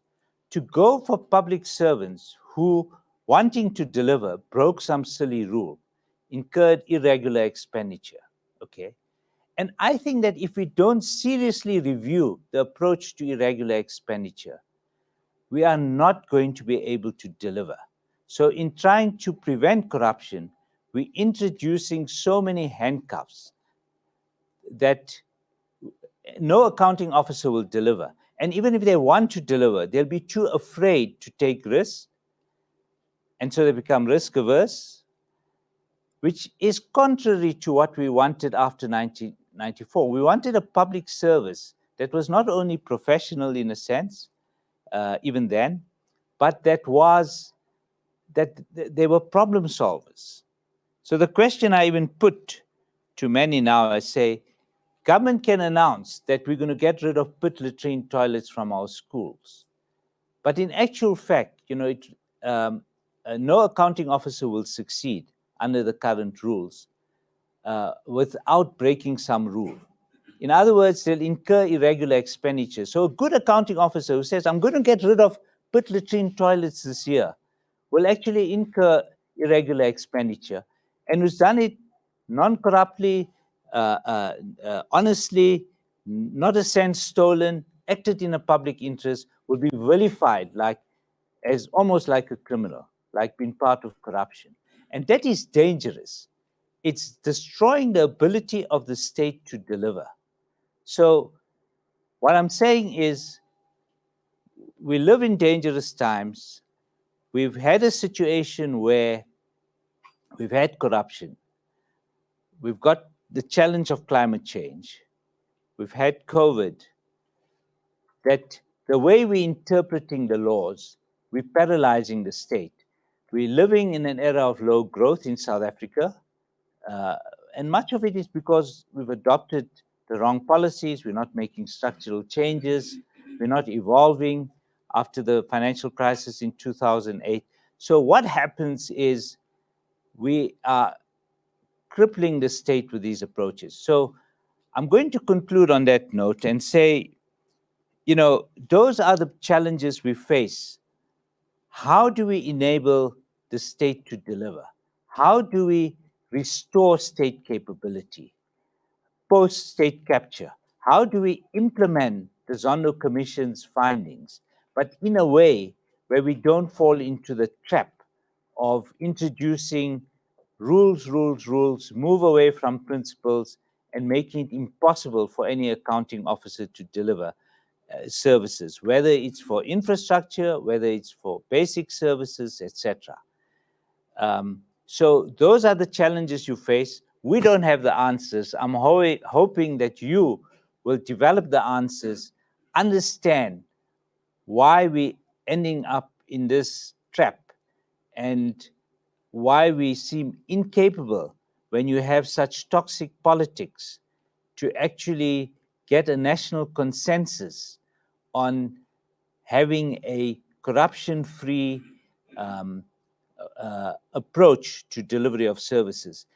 To go for public servants who, wanting to deliver, broke some silly rule, incurred irregular expenditure, okay? And I think that if we don't seriously review the approach to irregular expenditure, we are not going to be able to deliver. So in trying to prevent corruption, we're introducing so many handcuffs that no accounting officer will deliver. And even if they want to deliver, they'll be too afraid to take risks. And so they become risk averse, which is contrary to what we wanted after 1994. We wanted a public service that was not only professional in a sense, even then, but that they were problem solvers. So the question I even put to many now, I say, government can announce that we're going to get rid of pit latrine toilets from our schools. But in actual fact, no accounting officer will succeed under the current rules without breaking some rule. In other words, they'll incur irregular expenditure. So a good accounting officer who says, I'm going to get rid of pit latrine toilets this year, will actually incur irregular expenditure, and who's done it non-corruptly, honestly, not a cent stolen, acted in a public interest, will be vilified as almost like a criminal, like being part of corruption. And that is dangerous. It's destroying the ability of the state to deliver. So what I'm saying is, we live in dangerous times. We've had a situation where we've had corruption. We've got the challenge of climate change. We've had COVID. That the way we're interpreting the laws, we're paralyzing the state. We're living in an era of low growth in South Africa. And much of it is because we've adopted the wrong policies. We're not making structural changes. We're not evolving after the financial crisis in 2008. So what happens is we are crippling the state with these approaches. So I'm going to conclude on that note and say, those are the challenges we face. How do we enable the state to deliver? How do we restore state capability, post-state capture? How do we implement the Zondo Commission's findings, but in a way where we don't fall into the trap of introducing rules, move away from principles, and making it impossible for any accounting officer to deliver services, whether it's for infrastructure, whether it's for basic services, etc. So those are the challenges you face. We don't have the answers. I'm hoping that you will develop the answers, understand why we're ending up in this trap, and why we seem incapable when you have such toxic politics to actually get a national consensus on having a corruption-free approach to delivery of services.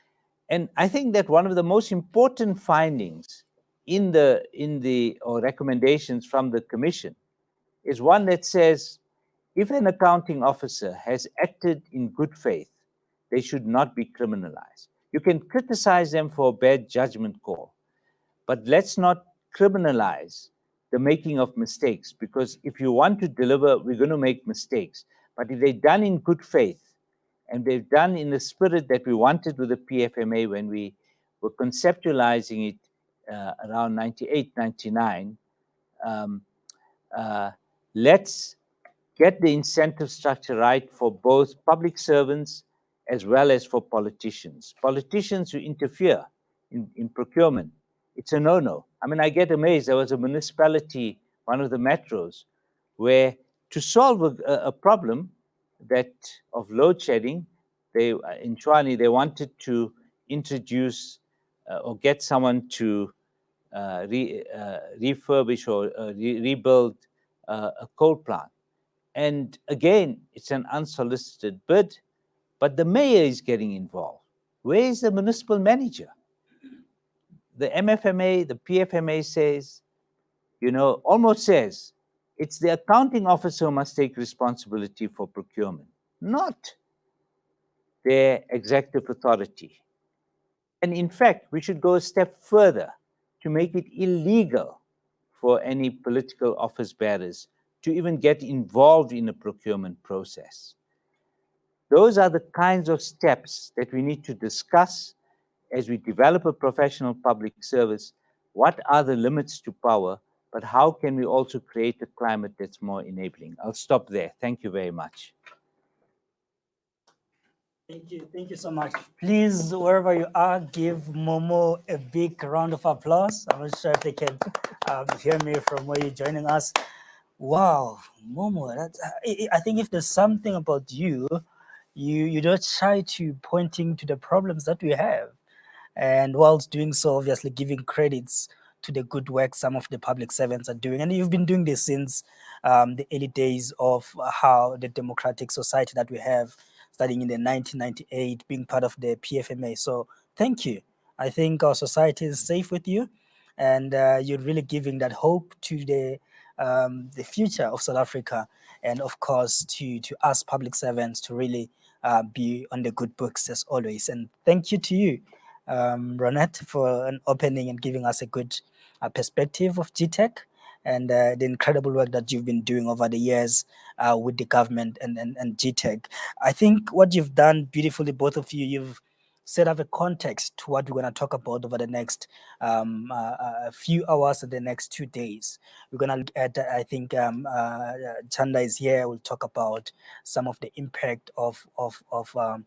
And I think that one of the most important findings or recommendations from the Commission is one that says, if an accounting officer has acted in good faith, they should not be criminalized. You can criticize them for a bad judgment call, but let's not criminalize the making of mistakes, because if you want to deliver, we're going to make mistakes. But if they're done in good faith, and they've done in the spirit that we wanted with the PFMA when we were conceptualizing it around 98, 99, let's get the incentive structure right for both public servants as well as for politicians. Politicians who interfere in procurement, it's a no-no. I mean, I get amazed. There was a municipality, one of the metros, where to solve a problem of load shedding, in Tshwane, they wanted to introduce or get someone to refurbish or rebuild a coal plant. And again, it's an unsolicited bid, but the mayor is getting involved. Where is the municipal manager? The MFMA, the PFMA says, almost says, it's the accounting officer who must take responsibility for procurement, not their executive authority. And in fact, we should go a step further to make it illegal for any political office bearers to even get involved in a procurement process. Those are the kinds of steps that we need to discuss as we develop a professional public service. What are the limits to power, but how can we also create a climate that's more enabling? I'll stop there. Thank you very much. Thank you so much. Please, wherever you are, give Momo a big round of applause. I'm not sure if they can hear me from where you're joining us. Wow, Momo, that's, I think if there's something about you, you don't shy to pointing to the problems that we have. And whilst doing so, obviously giving credits to the good work some of the public servants are doing. And you've been doing this since the early days of how the democratic society that we have, starting in the 1998, being part of the PFMA. So thank you. I think our society is safe with you, and you're really giving that hope to the future of South Africa, and of course to us public servants to really be on the good books as always. And thank you to you, Ronette, for an opening and giving us a good perspective of GTAC and the incredible work that you've been doing over the years with the government and GTAC. I think what you've done beautifully, both of you, you've set up a context to what we're going to talk about over the next few hours and the next 2 days. We're going to look at, I think Chanda is here, we'll talk about some of the impact of the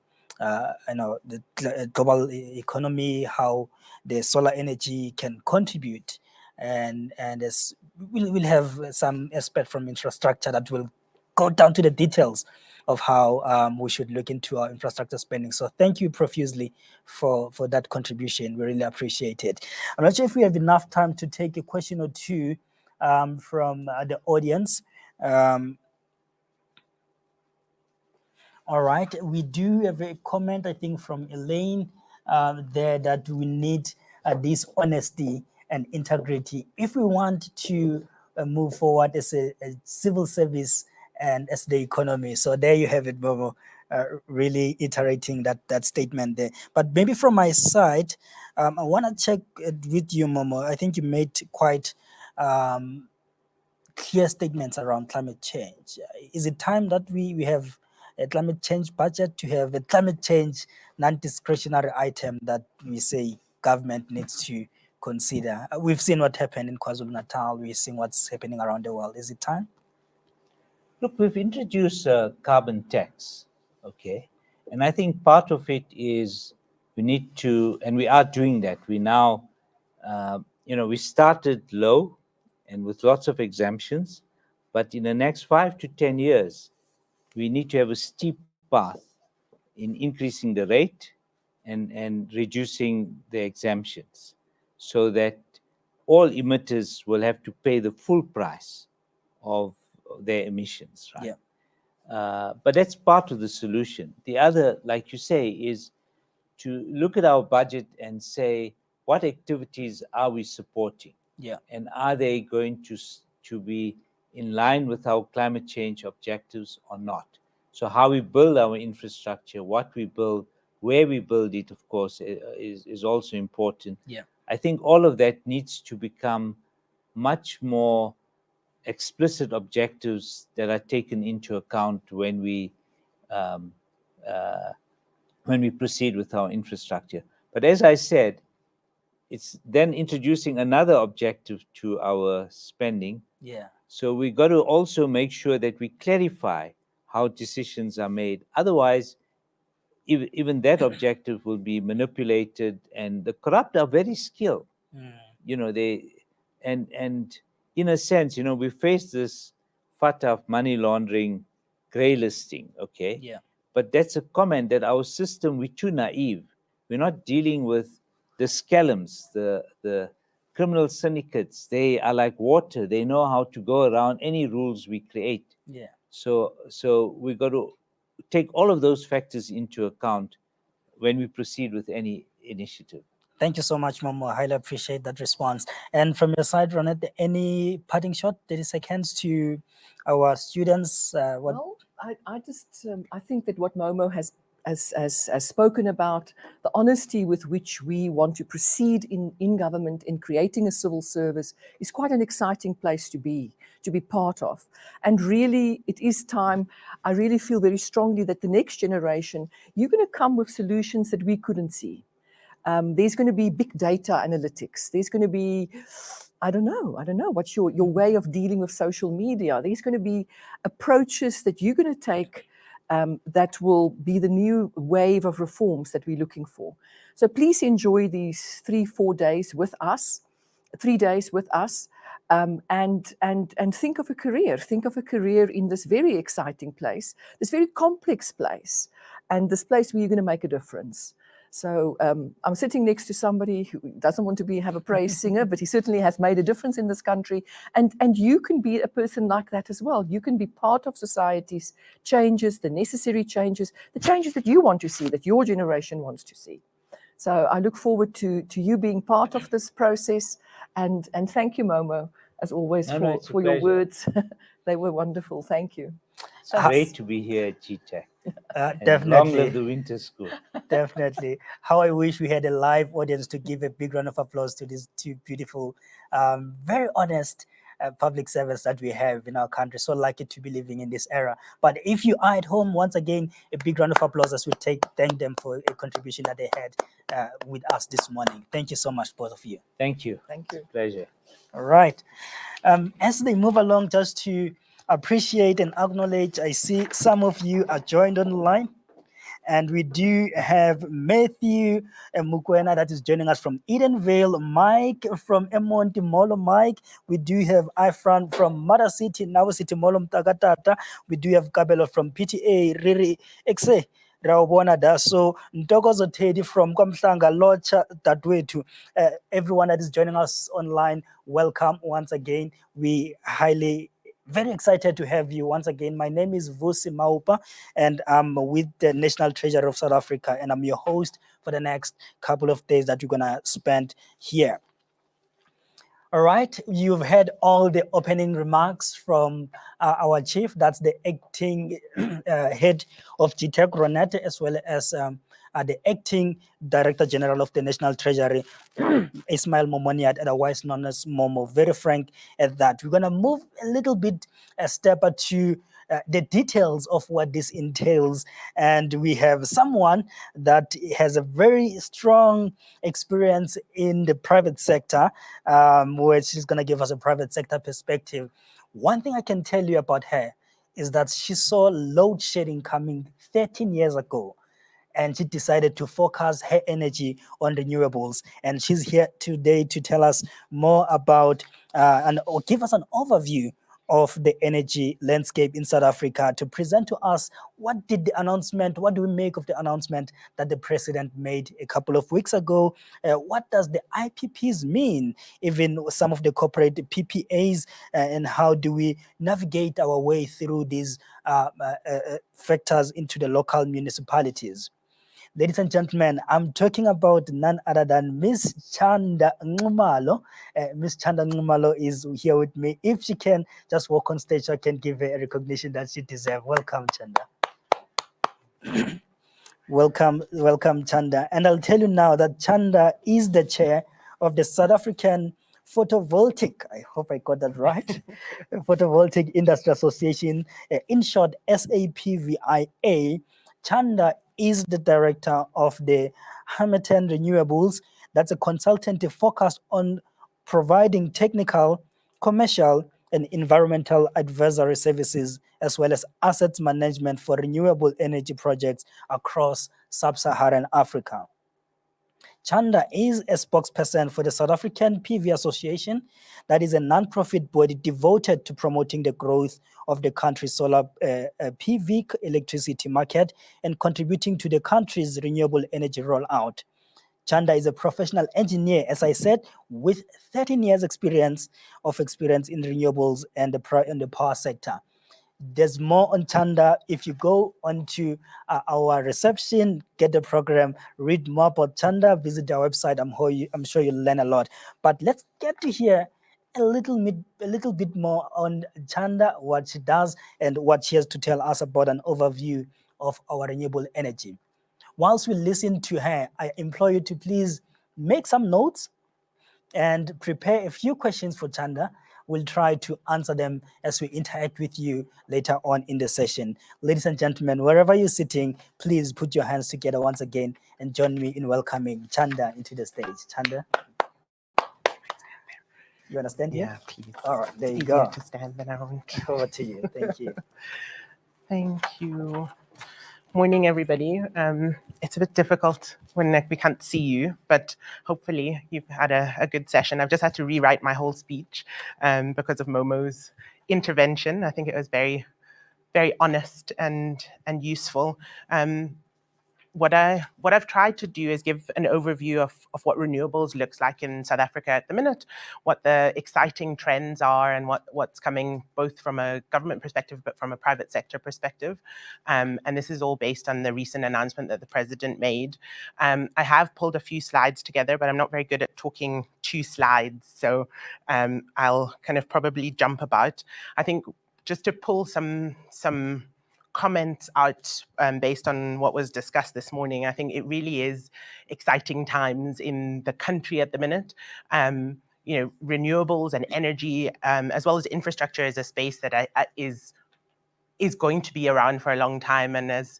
global economy, how the solar energy can contribute, and as we'll have some aspect from infrastructure that will go down to the details of how we should look into our infrastructure spending. So thank you profusely for that contribution. We really appreciate it. I'm not sure if we have enough time to take a question or two from the audience. All right, we do have a comment, I think, from Elaine there that we need this honesty and integrity if we want to move forward as a civil service and as the economy. So there you have it, Bobo, really iterating that statement there. But maybe from my side, I want to check with you, Momo. I think you made quite clear statements around climate change. Is it time that we have a climate change budget, to have a climate change non-discretionary item that we say government needs to consider? We've seen what happened in KwaZulu-Natal. We've seen what's happening around the world. Is it time? Look, we've introduced a carbon tax, okay? And I think part of it is we need to, and we are doing that. We now, we started low and with lots of exemptions, but in the next 5 to 10 years, we need to have a steep path in increasing the rate and reducing the exemptions so that all emitters will have to pay the full price of their emissions, right? Yeah. But that's part of the solution. The other, like you say, is to look at our budget and say, what activities are we supporting? Yeah. And are they going to be in line with our climate change objectives or not? So how we build our infrastructure, what we build, where we build it, of course, is also important. Yeah. I think all of that needs to become much more explicit objectives that are taken into account when we proceed with our infrastructure. But as I said, it's then introducing another objective to our spending. Yeah. So we got to also make sure that we clarify how decisions are made. Otherwise, even that objective will be manipulated, and the corrupt are very skilled. They and in a sense, we face this fata of money laundering, grey listing, okay? Yeah. But that's a comment that our system, we're too naive. We're not dealing with the scalums, the criminal syndicates. They are like water. They know how to go around any rules we create. Yeah. So we got to take all of those factors into account when we proceed with any initiative. Thank you so much, Momo. I highly appreciate that response. And from your side, Ronette, any parting shot, 30 seconds to our students? Well, I just I think that what Momo has spoken about, the honesty with which we want to proceed in government in creating a civil service, is quite an exciting place to be part of. And really, it is time. I really feel very strongly that the next generation, you're going to come with solutions that we couldn't see. There's going to be big data analytics. There's going to be, I don't know, what's your way of dealing with social media. There's going to be approaches that you're going to take that will be the new wave of reforms that we're looking for. So please enjoy these 3-4 days with us, 3 days with us, and think of a career. Think of a career in this very exciting place, this very complex place, and this place where you're going to make a difference. So I'm sitting next to somebody who doesn't want to have a praise singer, but he certainly has made a difference in this country. And you can be a person like that as well. You can be part of society's changes, the necessary changes, the changes that you want to see, that your generation wants to see. So I look forward to you being part of this process. And thank you, Momo, as always, for your words. They were wonderful. Thank you. It's great to be here at GTAC. Definitely. Long live the winter school. Definitely. How I wish we had a live audience to give a big round of applause to these two beautiful, very honest public servants that we have in our country. So lucky to be living in this era. But if you are at home, once again, a big round of applause as we thank them for a contribution that they had with us this morning. Thank you so much, both of you. Thank you. Thank you. Pleasure. All right. As they move along, just to appreciate and acknowledge, I see some of you are joined online. And we do have Matthew Mukwena that is joining us from Edenvale, Mike from Emonti Molo, Mike. We do have Ifran from Mara City, Nawo City Molo Mtakatata. We do have Kabelo from PTA, Riri Exe. Rawubona da. So Ntokozo Teddy from Kwamhlanga, Locha Dadwetu. Everyone that is joining us online, welcome once again. We very excited to have you once again. My name is Vusi Maupa, and I'm with the National Treasury of South Africa, and I'm your host for the next couple of days that you're going to spend here. All right, you've heard all the opening remarks from our chief. That's the acting head of GTAC, Ronette, as well as the acting Director General of the National Treasury, Ismail Momoniat, otherwise known as Momo. Very frank at that. We're going to move a little bit a step or two the details of what this entails. And we have someone that has a very strong experience in the private sector, where she's going to give us a private sector perspective. One thing I can tell you about her is that she saw load shedding coming 13 years ago, and she decided to focus her energy on renewables. And she's here today to tell us more about or give us an overview of the energy landscape in South Africa, to present to us what do we make of the announcement that the president made a couple of weeks ago? What does the IPPs mean, even some of the corporate PPAs, and how do we navigate our way through these factors into the local municipalities? Ladies and gentlemen, I'm talking about none other than Miss Chanda Nxumalo. Miss Chanda Nxumalo is here with me. If she can just walk on stage, I can give her a recognition that she deserves. Welcome, Chanda. welcome, Chanda. And I'll tell you now that Chanda is the chair of the South African Photovoltaic, I hope I got that right, Photovoltaic Industry Association, in short, SAPVIA. Chanda is the director of the Hamilton Renewables. That's a consultancy focused on providing technical, commercial, and environmental advisory services, as well as assets management for renewable energy projects across sub-Saharan Africa. Chanda is a spokesperson for the South African PV Association, that is a non-profit body devoted to promoting the growth of the country's solar PV electricity market and contributing to the country's renewable energy rollout. Chanda is a professional engineer, as I said, with 13 years experience in renewables and the power sector. There's more on Chanda. If you go onto our reception, get the program, read more about Chanda, visit our website. I'm sure you'll learn a lot. But let's get to hear a little bit more on Chanda, what she does, and what she has to tell us about an overview of our renewable energy. Whilst we listen to her, I implore you to please make some notes and prepare a few questions for Chanda. We'll try to answer them as we interact with you later on in the session. Ladies and gentlemen, wherever you're sitting, please put your hands together once again and join me in welcoming Chanda into the stage. Chanda, you understand here? Yeah, please. All right, there you It's go. easier to stand around. Over to you. Thank you. Thank you. Morning, everybody. It's a bit difficult when we can't see you, but hopefully you've had a good session. I've just had to rewrite my whole speech because of Momo's intervention. I think it was very, very honest and useful. What I've tried to do is give an overview of what renewables looks like in South Africa at the minute, what the exciting trends are, and what's coming both from a government perspective but from a private sector perspective. And this is all based on the recent announcement that the president made. I have pulled a few slides together, but I'm not very good at talking to slides, so I'll kind of probably jump about. I think just to pull some comments out based on what was discussed this morning, I think it really is exciting times in the country at the minute. Renewables and energy, as well as infrastructure, is a space that is going to be around for a long time. And as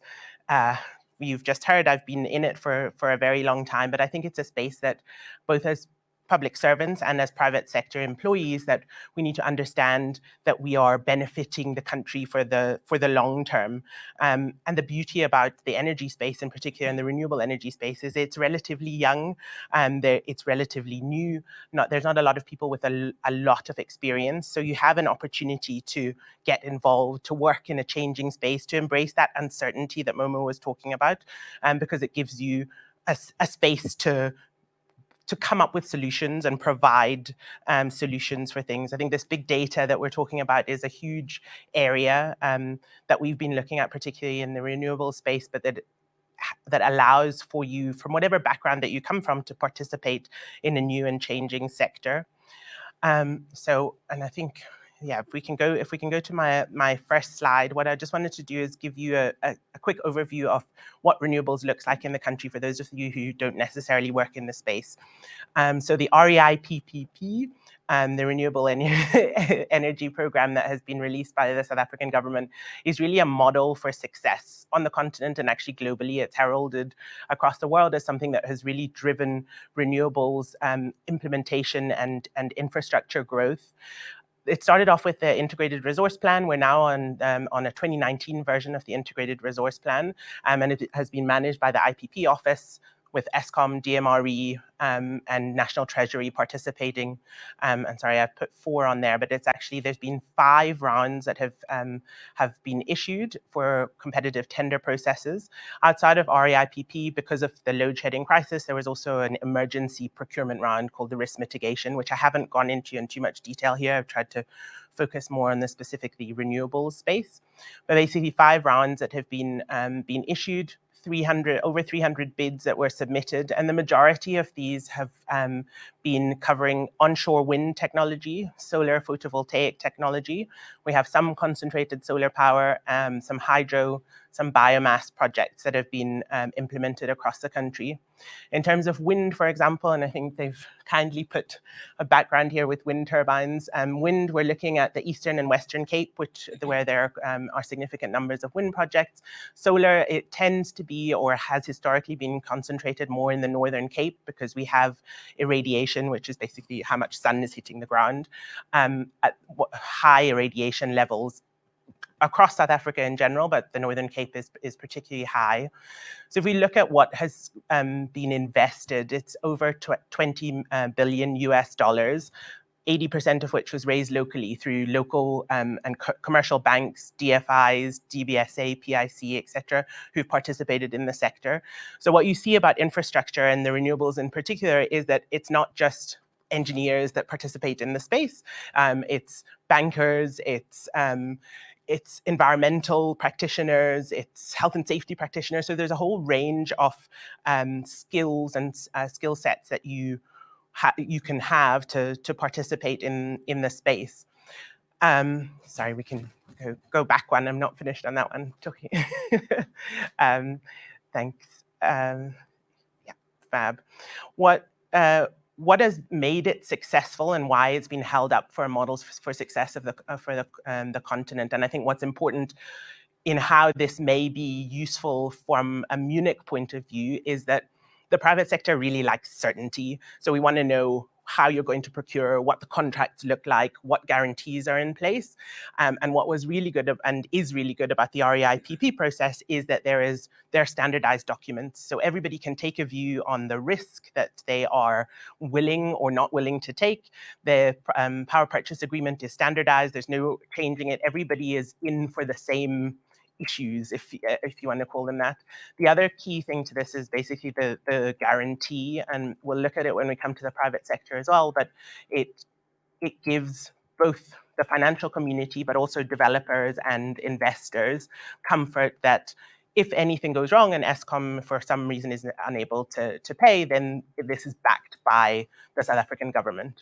you've just heard, I've been in it for a very long time, but I think it's a space that both as public servants and as private sector employees that we need to understand that we are benefiting the country for the long term. And the beauty about the energy space, in particular in the renewable energy space, is it's relatively young and it's relatively new. There's not a lot of people with a lot of experience. So you have an opportunity to get involved, to work in a changing space, to embrace that uncertainty that Momo was talking about, because it gives you a space to come up with solutions and provide solutions for things. I think this big data that we're talking about is a huge area that we've been looking at, particularly in the renewable space, but that allows for you, from whatever background that you come from, to participate in a new and changing sector. And I think, yeah, if we can go to my first slide, what I just wanted to do is give you a quick overview of what renewables looks like in the country for those of you who don't necessarily work in the space. So the REI PPP, the Renewable Energy Program that has been released by the South African government, is really a model for success on the continent and actually globally. It's heralded across the world as something that has really driven renewables implementation and infrastructure growth. It started off with the Integrated Resource Plan. We're now on a 2019 version of the Integrated Resource Plan, and it has been managed by the IPP office, with Eskom, DMRE, and National Treasury participating. And sorry, I've put 4 on there, but it's actually, there's been 5 rounds that have been issued for competitive tender processes. Outside of REIPP, because of the load shedding crisis, there was also an emergency procurement round called the risk mitigation, which I haven't gone into in too much detail here. I've tried to focus more on the specifically renewables space. But basically 5 rounds that have been issued, over 300 bids that were submitted, and the majority of these have been covering onshore wind technology, solar photovoltaic technology. We have some concentrated solar power, some hydro, some biomass projects that have been implemented across the country. In terms of wind, for example, and I think they've kindly put a background here with wind turbines. Wind, we're looking at the Eastern and Western Cape, where there are significant numbers of wind projects. Solar, it tends to be, or has historically been, concentrated more in the Northern Cape because we have irradiation, which is basically how much sun is hitting the ground, at high irradiation levels across South Africa in general, but the Northern Cape is particularly high. So if we look at what has been invested, it's over $20 billion US, 80% of which was raised locally through local and commercial banks, DFIs, DBSA, PIC, etc., who've participated in the sector. So what you see about infrastructure and the renewables in particular is that it's not just engineers that participate in the space. It's bankers, it's environmental practitioners, it's health and safety practitioners. So there's a whole range of skills and skill sets that you can have to participate in the space. Sorry, we can go back one. I'm not finished on that one. Thanks. Yeah, fab. What has made it successful and why it's been held up for models for success of the continent? And I think what's important in how this may be useful from a Munich point of view is that the private sector really likes certainty. So we want to know how you're going to procure, what the contracts look like, what guarantees are in place. And what was really good and is really good about the REIPP process is that there are standardized documents. So everybody can take a view on the risk that they are willing or not willing to take. The power purchase agreement is standardized. There's no changing it. Everybody is in for the same issues, if you want to call them that. The other key thing to this is basically the guarantee, and we'll look at it when we come to the private sector as well, but it gives both the financial community, but also developers and investors comfort that if anything goes wrong and Eskom for some reason is unable to pay, then this is backed by the South African government.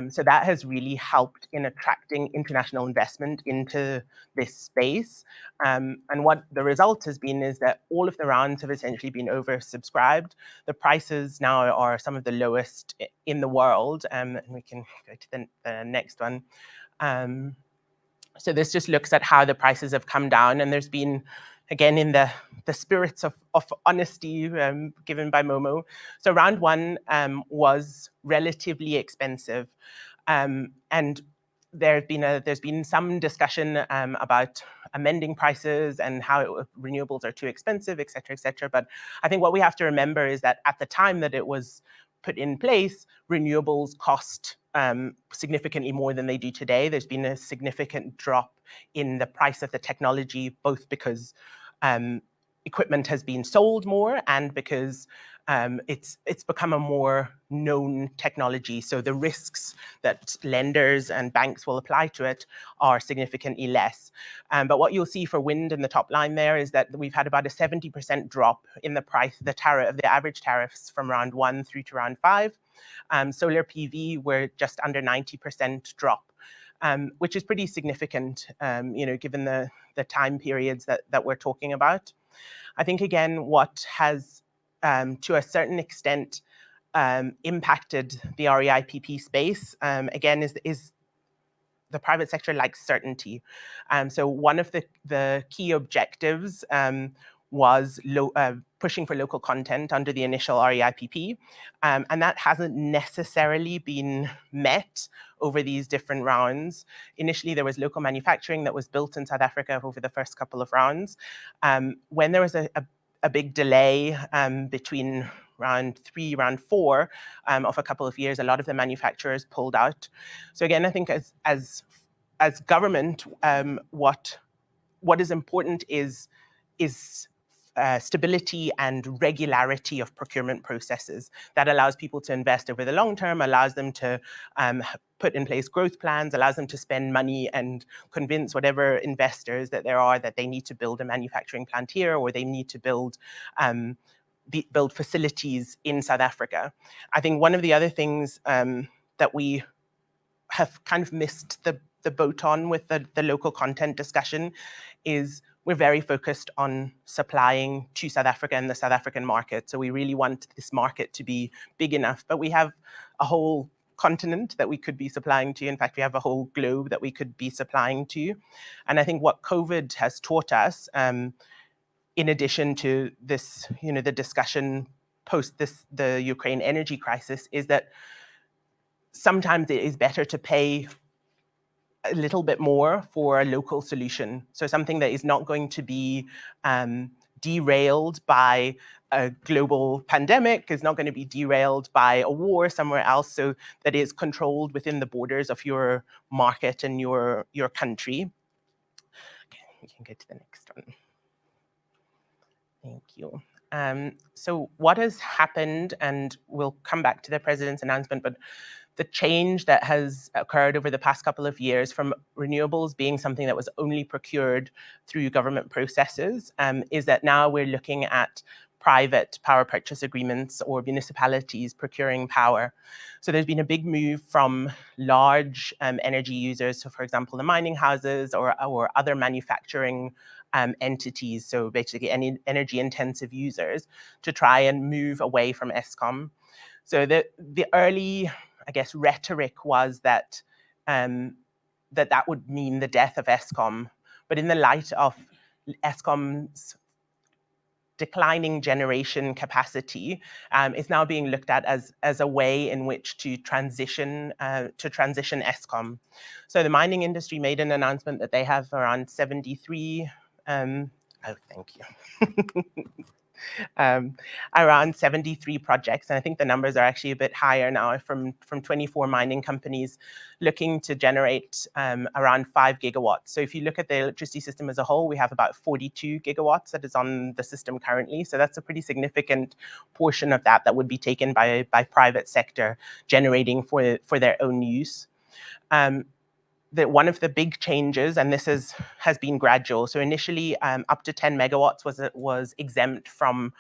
So that has really helped in attracting international investment into this space. And what the result has been is that all of the rounds have essentially been oversubscribed. The prices now are some of the lowest in the world. And we can go to the next one. So this just looks at how the prices have come down. And there's been, again, in the spirits of honesty given by Momo. So round one was relatively expensive. And there's been some discussion about amending prices and how renewables are too expensive, et cetera, et cetera. But I think what we have to remember is that at the time that it was put in place, renewables cost significantly more than they do today. There's been a significant drop in the price of the technology, both because equipment has been sold more and because it's become a more known technology. So the risks that lenders and banks will apply to it are significantly less. But what you'll see for wind in the top line there is that we've had about a 70% drop in the price, the average tariffs from round 1 through to round 5. Solar PV were just under 90% drop. Which is pretty significant, given the time periods that we're talking about. I think, again, what has, to a certain extent, impacted the REIPP space, again, is the private sector likes certainty. So one of the key objectives was pushing for local content under the initial REIPP, and that hasn't necessarily been met over these different rounds. Initially, there was local manufacturing that was built in South Africa over the first couple of rounds. When there was a big delay between round 3, round 4 of a couple of years, a lot of the manufacturers pulled out. So again, I think as government, what is important is stability and regularity of procurement processes. That allows people to invest over the long term, allows them to put in place growth plans, allows them to spend money and convince whatever investors that there are that they need to build a manufacturing plant here, or they need to build facilities in South Africa. I think one of the other things that we have kind of missed the boat on with the local content discussion is we're very focused on supplying to South Africa and the South African market. So we really want this market to be big enough, but we have a whole continent that we could be supplying to. In fact, we have a whole globe that we could be supplying to. And I think what COVID has taught us, in addition to this, the discussion post the Ukraine energy crisis, is that sometimes it is better to pay a little bit more for a local solution. So something that is not going to be derailed by a global pandemic, is not going to be derailed by a war somewhere else, so that is controlled within the borders of your market and your country. Okay, we can go to the next one. Thank you. So what has happened, and we'll come back to the president's announcement, but the change that has occurred over the past couple of years from renewables being something that was only procured through government processes is that now we're looking at private power purchase agreements or municipalities procuring power. So there's been a big move from large energy users, so for example, the mining houses or other manufacturing entities, so basically any energy intensive users, to try and move away from Eskom. So the early, I guess, rhetoric was that that would mean the death of Eskom. But in the light of Eskom's declining generation capacity is now being looked at as a way in which to transition Eskom. So the mining industry made an announcement that they have around 73. Oh, thank you. Around 73 projects, and I think the numbers are actually a bit higher now from 24 mining companies looking to generate around 5 gigawatts. So if you look at the electricity system as a whole, we have about 42 gigawatts that is on the system currently. So that's a pretty significant portion of that would be taken by private sector generating for their own use. That one of the big changes, and this has been gradual. So initially, up to 10 megawatts was exempt from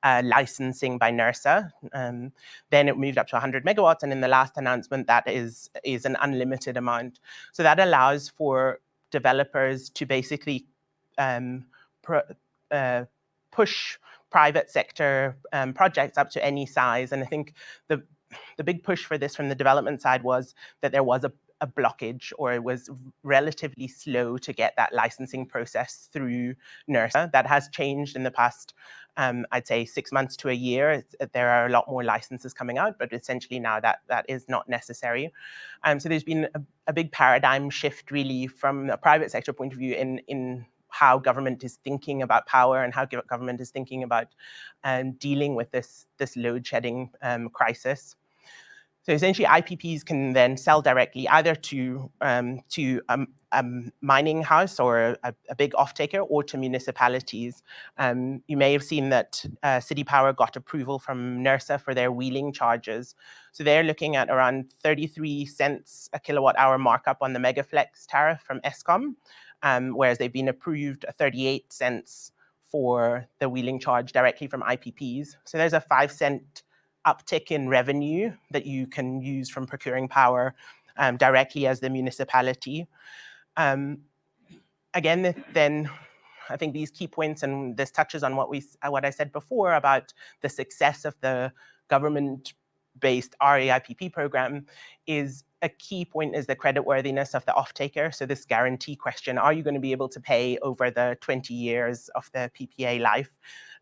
licensing by NERSA. Then it moved up to 100 megawatts, and in the last announcement, that is an unlimited amount. So that allows for developers to basically push private sector projects up to any size. And I think the big push for this from the development side was that there was a blockage, or it was relatively slow to get that licensing process through NERSA. That has changed in the past, I'd say 6 months to a year. There are a lot more licenses coming out, but essentially now that is not necessary. So there's been a big paradigm shift really from a private sector point of view in how government is thinking about power and how government is thinking about dealing with this load shedding crisis. So essentially, IPPs can then sell directly either to a mining house or a big off-taker, or to municipalities. You may have seen that City Power got approval from NERSA for their wheeling charges. So they're looking at around 33 cents a kilowatt hour markup on the Megaflex tariff from Eskom, whereas they've been approved 38 cents for the wheeling charge directly from IPPs. So there's a 5 cent uptick in revenue that you can use from procuring power directly as the municipality. Again, then I think these key points, and this touches on what I said before about the success of the government-based REIPP program, is a key point is the creditworthiness of the off-taker. So this guarantee question, are you going to be able to pay over the 20 years of the PPA life?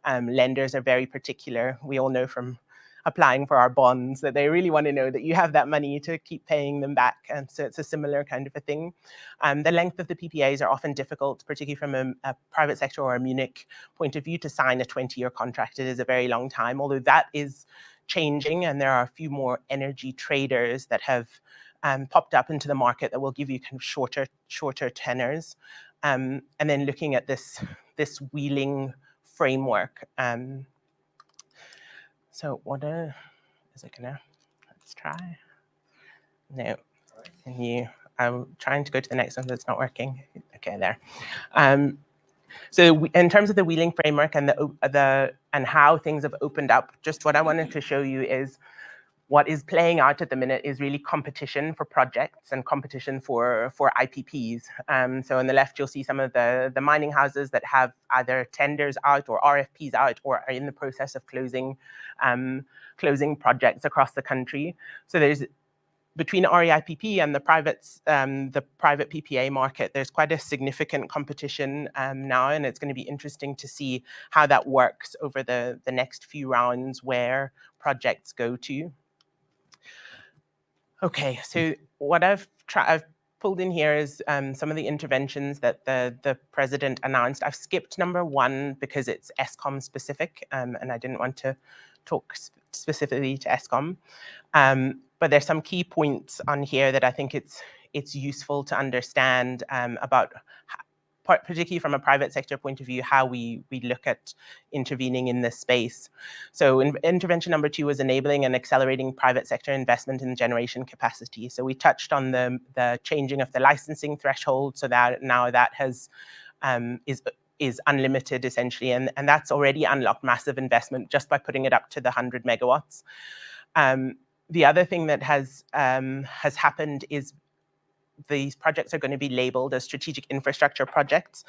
Lenders are very particular. We all know from applying for our bonds that they really want to know that you have that money to keep paying them back. And so it's a similar kind of a thing. The length of the PPAs are often difficult, particularly from a private sector or a Munich point of view. To sign a 20-year contract, it is a very long time, although that is changing, and there are a few more energy traders that have popped up into the market that will give you kind of shorter tenors. And then looking at this wheeling framework. So what is it gonna, let's try. No, I'm trying to go to the next one, but it's not working. Okay, there. So in terms of the wheeling framework and and how things have opened up, just what I wanted to show you is what is playing out at the minute is really competition for projects and competition for IPPs. So on the left, you'll see some of the mining houses that have either tenders out or RFPs out or are in the process of closing projects across the country. So there's, between REIPP and the private PPA market, there's quite a significant competition now, and it's going to be interesting to see how that works over the next few rounds where projects go to. Okay, so what I've pulled in here is some of the interventions that the president announced. I've skipped number 1 because it's Eskom specific, and I didn't want to talk specifically to Eskom. But there's some key points on here that I think it's useful to understand about, particularly from a private sector point of view, how we look at intervening in this space. So intervention number 2 was enabling and accelerating private sector investment in generation capacity. So we touched on the changing of the licensing threshold, so that now that is unlimited essentially, and that's already unlocked massive investment just by putting it up to the 100 megawatts. The other thing that has happened is these projects are going to be labeled as strategic infrastructure projects.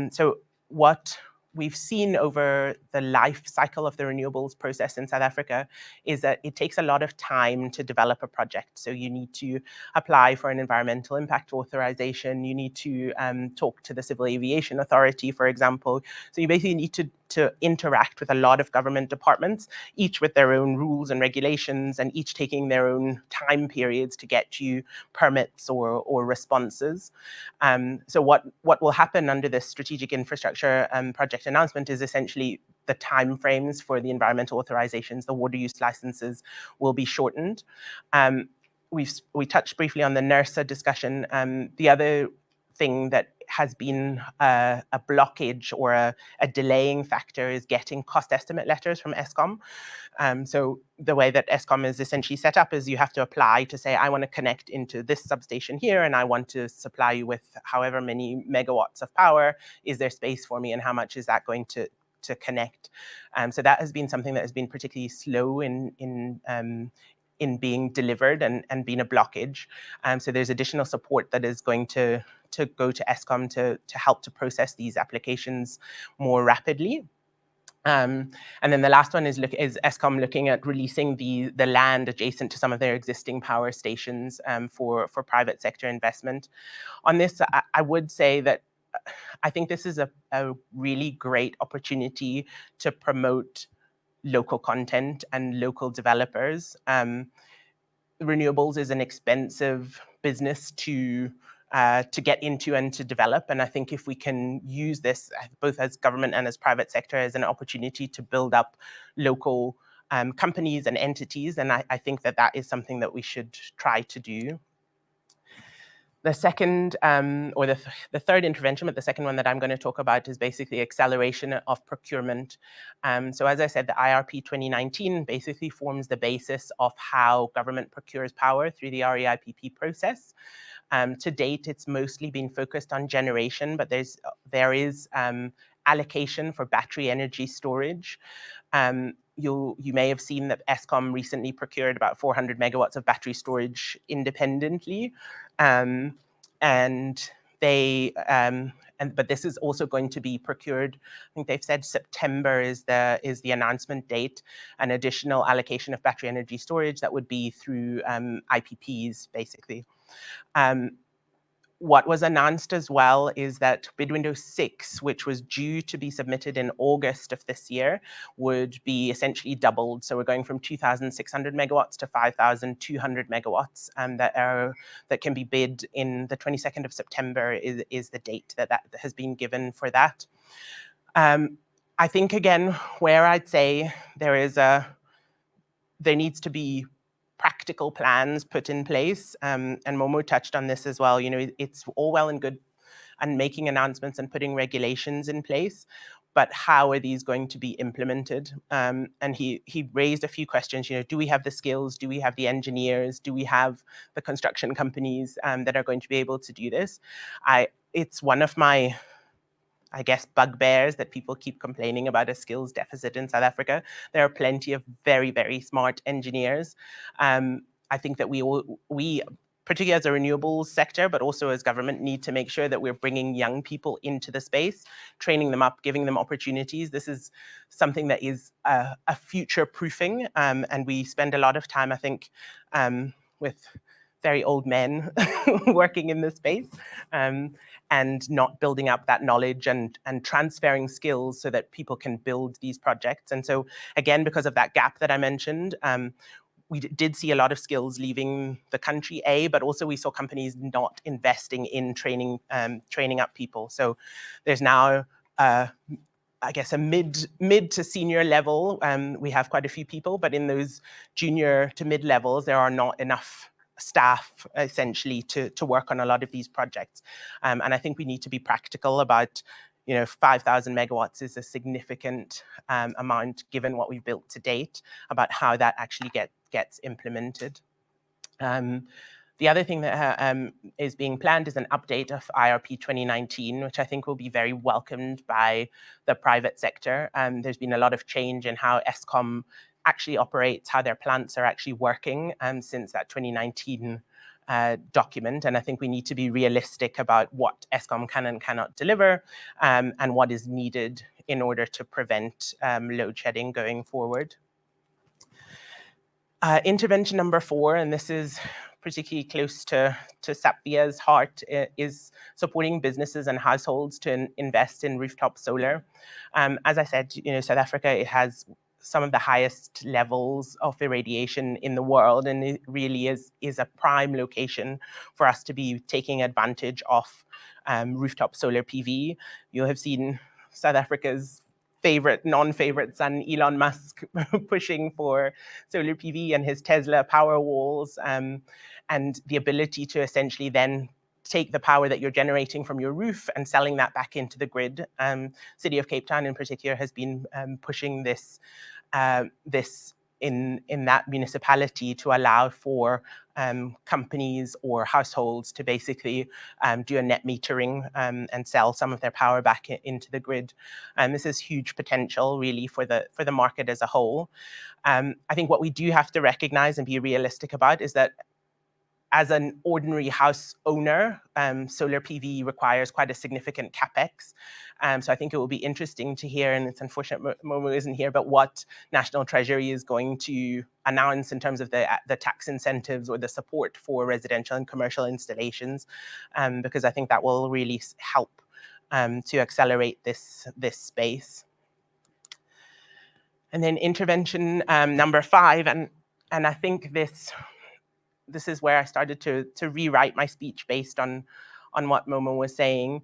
So what we've seen over the life cycle of the renewables process in South Africa is that it takes a lot of time to develop a project. So you need to apply for an environmental impact authorization. You need to talk to the Civil Aviation Authority, for example. So you basically need to to interact with a lot of government departments, each with their own rules and regulations, and each taking their own time periods to get you permits or responses. So what will happen under this strategic infrastructure project announcement is essentially the timeframes for the environmental authorizations, the water use licenses, will be shortened. We touched briefly on the NERSA discussion. The other thing that has been a blockage or a delaying factor is getting cost estimate letters from Eskom. So the way that Eskom is essentially set up is you have to apply to say, I want to connect into this substation here, and I want to supply you with however many megawatts of power. Is there space for me, and how much is that going to connect? So that has been something that has been particularly slow in being delivered and being a blockage. So there's additional support that is going to go to Eskom to help to process these applications more rapidly. And then the last one is Eskom looking at releasing the land adjacent to some of their existing power stations for private sector investment. On this, I would say that I think this is a really great opportunity to promote local content and local developers. Renewables is an expensive business to get into and to develop. And I think if we can use this, both as government and as private sector, as an opportunity to build up local companies and entities, then I think that is something that we should try to do. The second, or the third intervention, but the second one that I'm going to talk about is basically acceleration of procurement. So as I said, the IRP 2019 basically forms the basis of how government procures power through the REIPP process. To date, it's mostly been focused on generation, but there is allocation for battery energy storage. You may have seen that Eskom recently procured about 400 megawatts of battery storage independently. But this is also going to be procured. I think they've said September is the announcement date. An additional allocation of battery energy storage that would be through IPPs, basically. What was announced as well is that bid window 6, which was due to be submitted in August of this year, would be essentially doubled. So we're going from 2,600 megawatts to 5,200 megawatts that can be bid in the 22nd of September is the date that has been given for that. I think, again, where I'd say there needs to be practical plans put in place, and Momo touched on this as well. You know, it's all well and good and making announcements and putting regulations in place, but how are these going to be implemented? And he raised a few questions. You know, do we have the skills? Do we have the engineers? Do we have the construction companies that are going to be able to do this? It's one of my, I guess, bugbears that people keep complaining about a skills deficit in South Africa. There are plenty of very, very smart engineers. I think that we, particularly as a renewables sector, but also as government, need to make sure that we're bringing young people into the space, training them up, giving them opportunities. This is something that is a future proofing, and we spend a lot of time, I think, with very old men working in this space, and not building up that knowledge and transferring skills so that people can build these projects. And so, again, because of that gap that I mentioned, we did see a lot of skills leaving the country, but also we saw companies not investing in training up people. So there's now, I guess, a mid to senior level. We have quite a few people, but in those junior to mid levels, there are not enough staff essentially to work on a lot of these projects. And I think we need to be practical about, 5,000 megawatts is a significant amount given what we've built to date, about how that actually gets implemented. The other thing that is being planned is an update of IRP 2019, which I think will be very welcomed by the private sector. There's been a lot of change in how Eskom actually operates, how their plants are actually working since that 2019 document. And I think we need to be realistic about what Eskom can and cannot deliver, and what is needed in order to prevent load shedding going forward. Intervention number 4, and this is particularly close to SAPVIA's heart, is supporting businesses and households to invest in rooftop solar. As I said, South Africa, it has some of the highest levels of irradiation in the world, and it really is a prime location for us to be taking advantage of rooftop solar PV. You have seen South Africa's non-favorite son, Elon Musk, pushing for solar PV and his Tesla power walls, and the ability to essentially then take the power that you're generating from your roof and selling that back into the grid. City of Cape Town in particular has been pushing this in that municipality to allow for companies or households to basically do a net metering and sell some of their power back into the grid. And this is huge potential really for the market as a whole. I think what we do have to recognize and be realistic about is that as an ordinary house owner, solar PV requires quite a significant capex. So I think it will be interesting to hear, and it's unfortunate Momo isn't here, but what National Treasury is going to announce in terms of the tax incentives or the support for residential and commercial installations, because I think that will really help to accelerate this space. And then intervention number 5, and I think this is where I started to rewrite my speech based on what Momo was saying.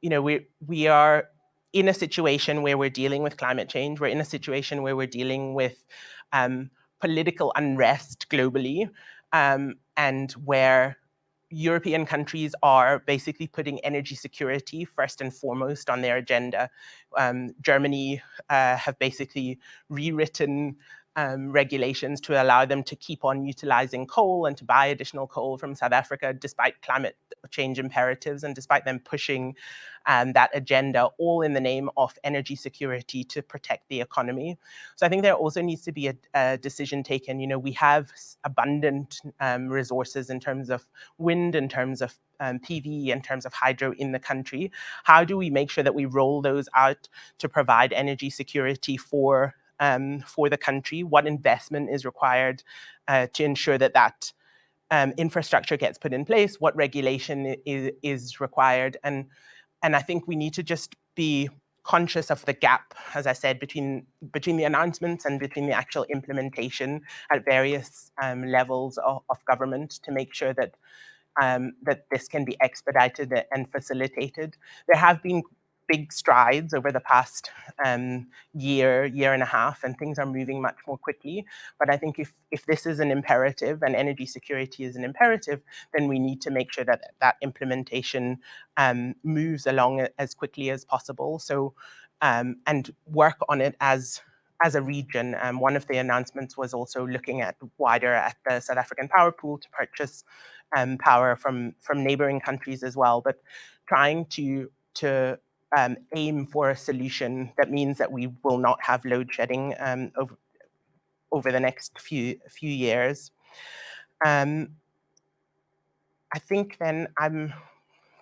We are in a situation where we're dealing with climate change. We're in a situation where we're dealing with political unrest globally, and where European countries are basically putting energy security first and foremost on their agenda. Germany have basically rewritten regulations to allow them to keep on utilizing coal and to buy additional coal from South Africa, despite climate change imperatives and despite them pushing that agenda, all in the name of energy security to protect the economy. So I think there also needs to be a decision taken. We have abundant resources in terms of wind, in terms of PV, in terms of hydro in the country. How do we make sure that we roll those out to provide energy security for the country? What investment is required to ensure that infrastructure gets put in place? What regulation is required? And I think we need to just be conscious of the gap, as I said, between the announcements and between the actual implementation at various levels of government, to make sure that that this can be expedited and facilitated. There have been big strides over the past year and a half, and things are moving much more quickly. But I think if this is an imperative and energy security is an imperative, then we need to make sure that implementation moves along as quickly as possible. So and work on it as a region. One of the announcements was also looking at wider at the South African power pool to purchase power from neighboring countries as well, but trying to aim for a solution that means that we will not have load shedding over the next few years. I think then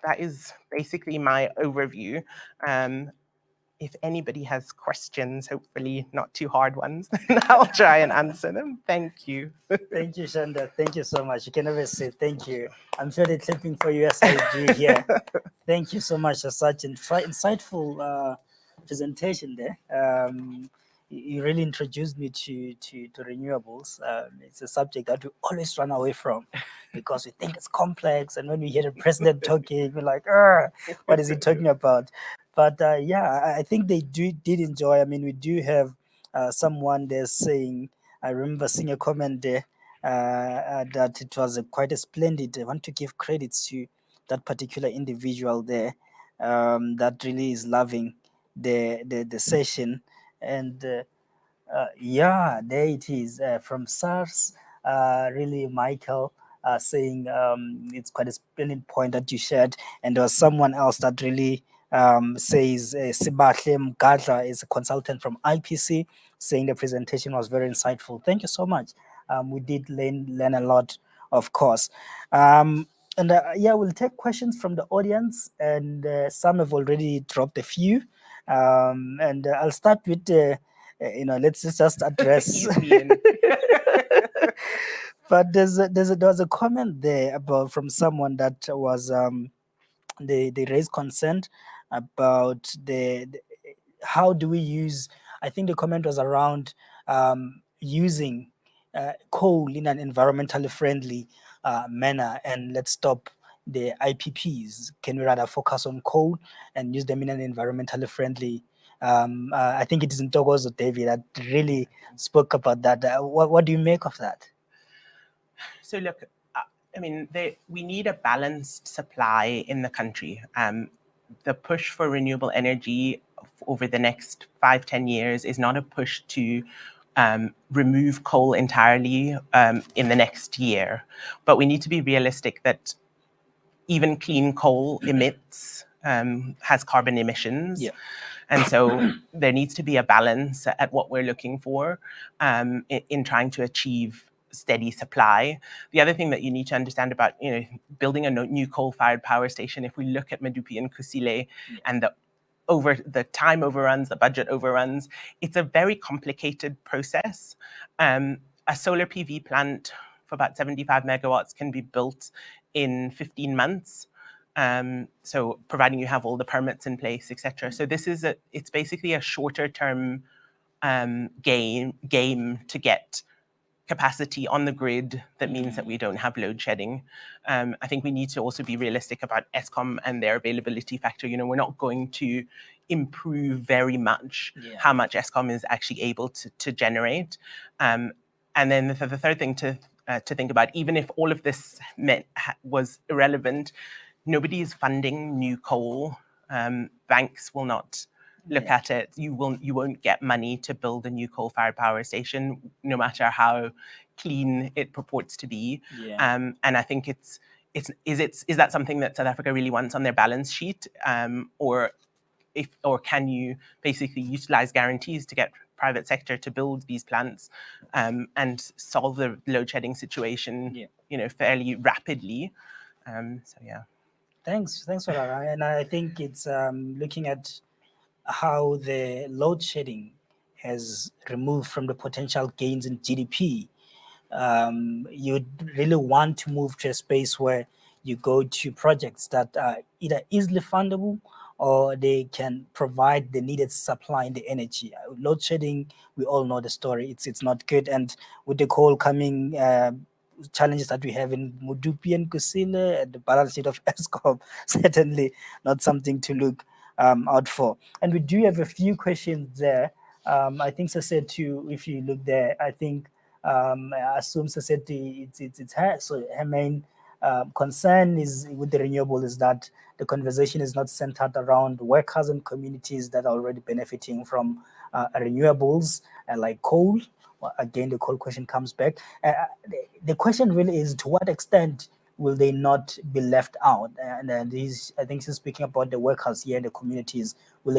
that is basically my overview. If anybody has questions, hopefully not too hard ones, then I'll try and answer them. Thank you. Thank you, Chanda. Thank you so much. You can always say thank you. I'm sure they're clapping for you as I do here. Thank you so much for such an insightful presentation there. You really introduced me to renewables. It's a subject that we always run away from because we think it's complex. And when we hear the president talking, we're like, what is he talking about? But yeah, I think they did enjoy. I mean, we do have someone there saying, I remember seeing a comment there that it was quite a splendid. I want to give credits to that particular individual there that really is loving the session. And yeah, there it is from SARS, really, Michael. Saying it's quite a splendid point that you shared, and there was someone else that really says Sibahle Mgadla is a consultant from IPC, saying the presentation was very insightful. Thank you so much. We did learn a lot, of course. And yeah, we'll take questions from the audience, and some have already dropped a few. And I'll start with let's just address. But there was a comment there about from someone that was they raised concern about how do we use. I think the comment was around using coal in an environmentally friendly manner, and let's stop the IPPs. Can we rather focus on coal and use them in an environmentally friendly? I think it is Ntokozo David that really spoke about that. What do you make of that? So look, I mean, we need a balanced supply in the country. The push for renewable energy over the next 5-10 years is not a push to remove coal entirely in the next year, but we need to be realistic that even clean coal emits, has carbon emissions. Yeah. And so there needs to be a balance at what we're looking for in trying to achieve steady supply. The other thing that you need to understand about building a new coal-fired power station, if we look at Medupi and Kusile and the time overruns, the budget overruns, it's a very complicated process. A solar PV plant for about 75 megawatts can be built in 15 months. So providing you have all the permits in place, etc. So it's basically a shorter term game to get capacity on the grid that means that we don't have load shedding. I think we need to also be realistic about Eskom and their availability factor. We're not going to improve very much how much Eskom is actually able to generate. And then the third thing to think about, even if all of this was irrelevant, nobody is funding new coal. Banks will not look at it. You won't get money to build a new coal-fired power station, no matter how clean it purports to be. And I think is that something that South Africa really wants on their balance sheet, or can you basically utilize guarantees to get private sector to build these plants and solve the load shedding situation, fairly rapidly? So yeah. Thanks for that. And I think it's looking at how the load shedding has removed from the potential gains in GDP. You really want to move to a space where you go to projects that are either easily fundable or they can provide the needed supply in the energy. Load shedding, we all know the story. It's not good. And with the coal coming, challenges that we have in Medupi and Kusile and the balance sheet of Eskom, certainly not something to look out for. And we do have a few questions there. I think Sasetu, if you look there, I think I assume Sasetu, it's her. So her main concern is with the renewable is that the conversation is not centered around workers and communities that are already benefiting from renewables like coal. Well, again, the coal question comes back. The question really is, to what extent will they not be left out? And I think she's speaking about the workers here in the communities. Will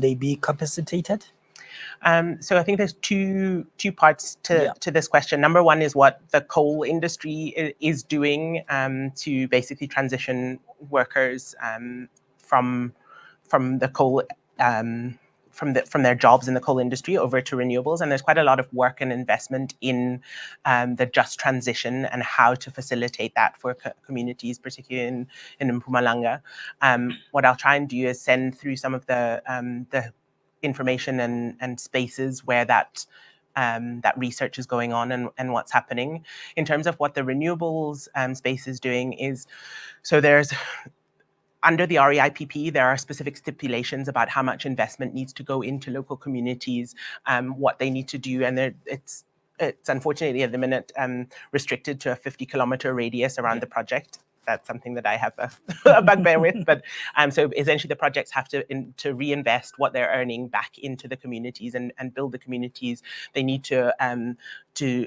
they be capacitated? So I think there's two parts to this question. Number one is what the coal industry is doing to basically transition workers from the coal from their jobs in the coal industry over to renewables. And there's quite a lot of work and investment in the just transition and how to facilitate that for communities, particularly in Mpumalanga. What I'll try and do is send through some of the information and spaces where that research is going on and what's happening. In terms of what the renewables space is doing is, so there's, under the REIPP, there are specific stipulations about how much investment needs to go into local communities, what they need to do, and it's unfortunately at the minute restricted to a 50-kilometer radius around the project. That's something that I have a bugbear with. But so essentially, the projects have to reinvest what they're earning back into the communities and build the communities. They need to do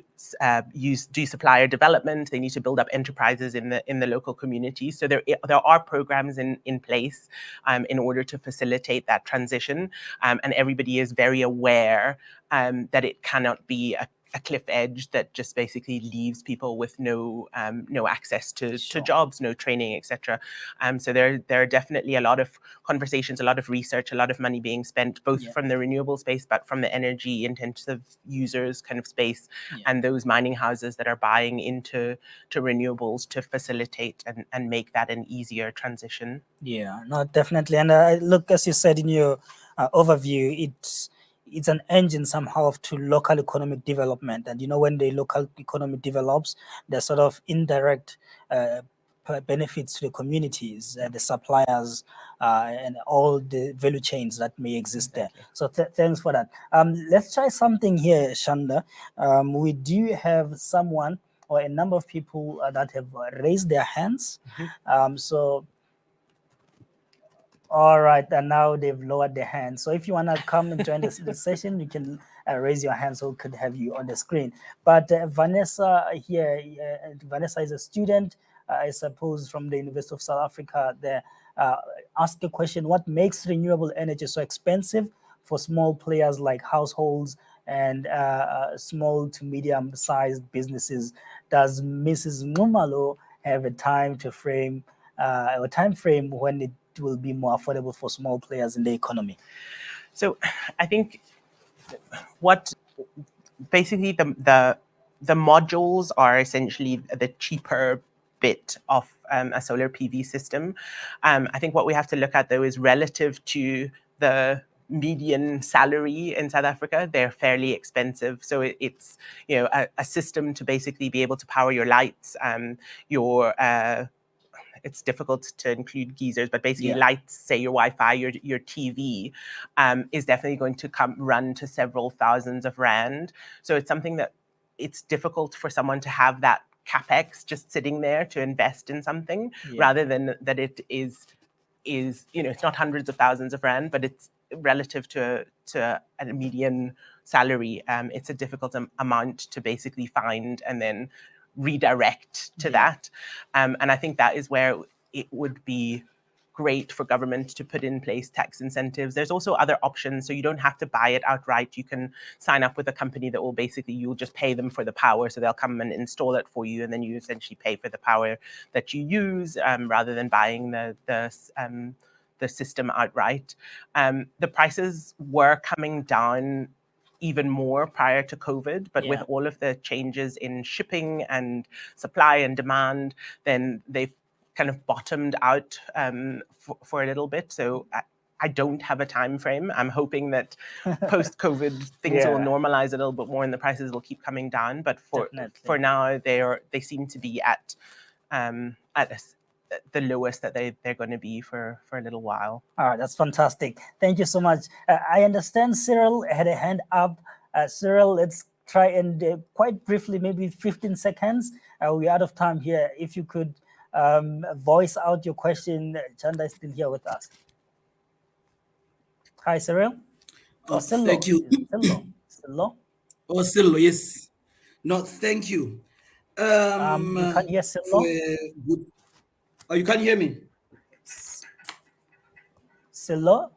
supplier development. They need to build up enterprises in the local communities. So there are programs in place in order to facilitate that transition, and everybody is very aware that it cannot be a cliff edge that just basically leaves people with no access to Sure. jobs, no training, etc. So there are definitely a lot of conversations, a lot of research, a lot of money being spent, both from the renewable space, but from the energy intensive users kind of space, and those mining houses that are buying into renewables to facilitate and make that an easier transition. Yeah, no, definitely. And look, as you said in your overview, it's an engine somehow to local economic development. And when the local economy develops, there's sort of indirect benefits to the communities, the suppliers, and all the value chains that may exist there. So thanks for that. Let's try something here, Chanda. We do have someone or a number of people that have raised their hands. So all right, and now they've lowered their hands. So if you want to come and join the session, you can raise your hand so we could have you on the screen. But Vanessa here, Vanessa is a student, I suppose, from the University of South Africa. There, ask a question: what makes renewable energy so expensive for small players like households and small to medium-sized businesses? Does Mrs. Nxumalo have a time frame when it will be more affordable for small players in the economy? So I think what basically the modules are essentially the cheaper bit of a solar PV system. I think what we have to look at though is relative to the median salary in South Africa, they're fairly expensive. So it's a system to basically be able to power your lights, your it's difficult to include geysers, but basically lights, say your Wi-Fi, your TV, is definitely going to run to several thousands of rand. So it's something that it's difficult for someone to have that capex just sitting there to invest in something, rather than that it is it's not hundreds of thousands of rand, but it's relative to a median salary. It's a difficult amount to basically find and then redirect to that. And I think that is where it would be great for government to put in place tax incentives. There's also other options. So you don't have to buy it outright. You can sign up with a company that will basically, you'll just pay them for the power. So they'll come and install it for you. And then you essentially pay for the power that you use, rather than buying the system outright. The prices were coming down even more prior to COVID, but with all of the changes in shipping and supply and demand, then they've kind of bottomed out for a little bit. So I don't have a time frame. I'm hoping that post-COVID things will normalize a little bit more and the prices will keep coming down. But for now, they seem to be at the lowest that they're going to be for a little while. All right, that's fantastic. Thank you so much. I understand Cyril had a hand up. Cyril, let's try and quite briefly, maybe 15 seconds. We're out of time here. If you could voice out your question. Chanda is still here with us. Hi, Cyril. Thank you. Sillo? Oh, Sillo, yes. No, thank you. You can't hear Sillo? Oh, you can't hear me? Sillo?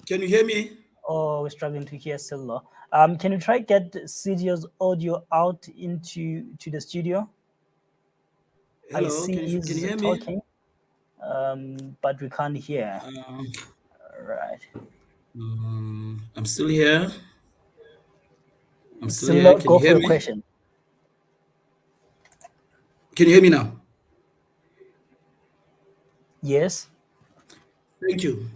Can you hear me? Oh, we're struggling to hear Sillo. Can you try get Sidio's audio out into the studio? Hello, I see can you hear talking, but we can't hear. me? Right. I'm still here. Sillo, Can go you hear for a me? question. Can you hear me now? Yes. Thank you.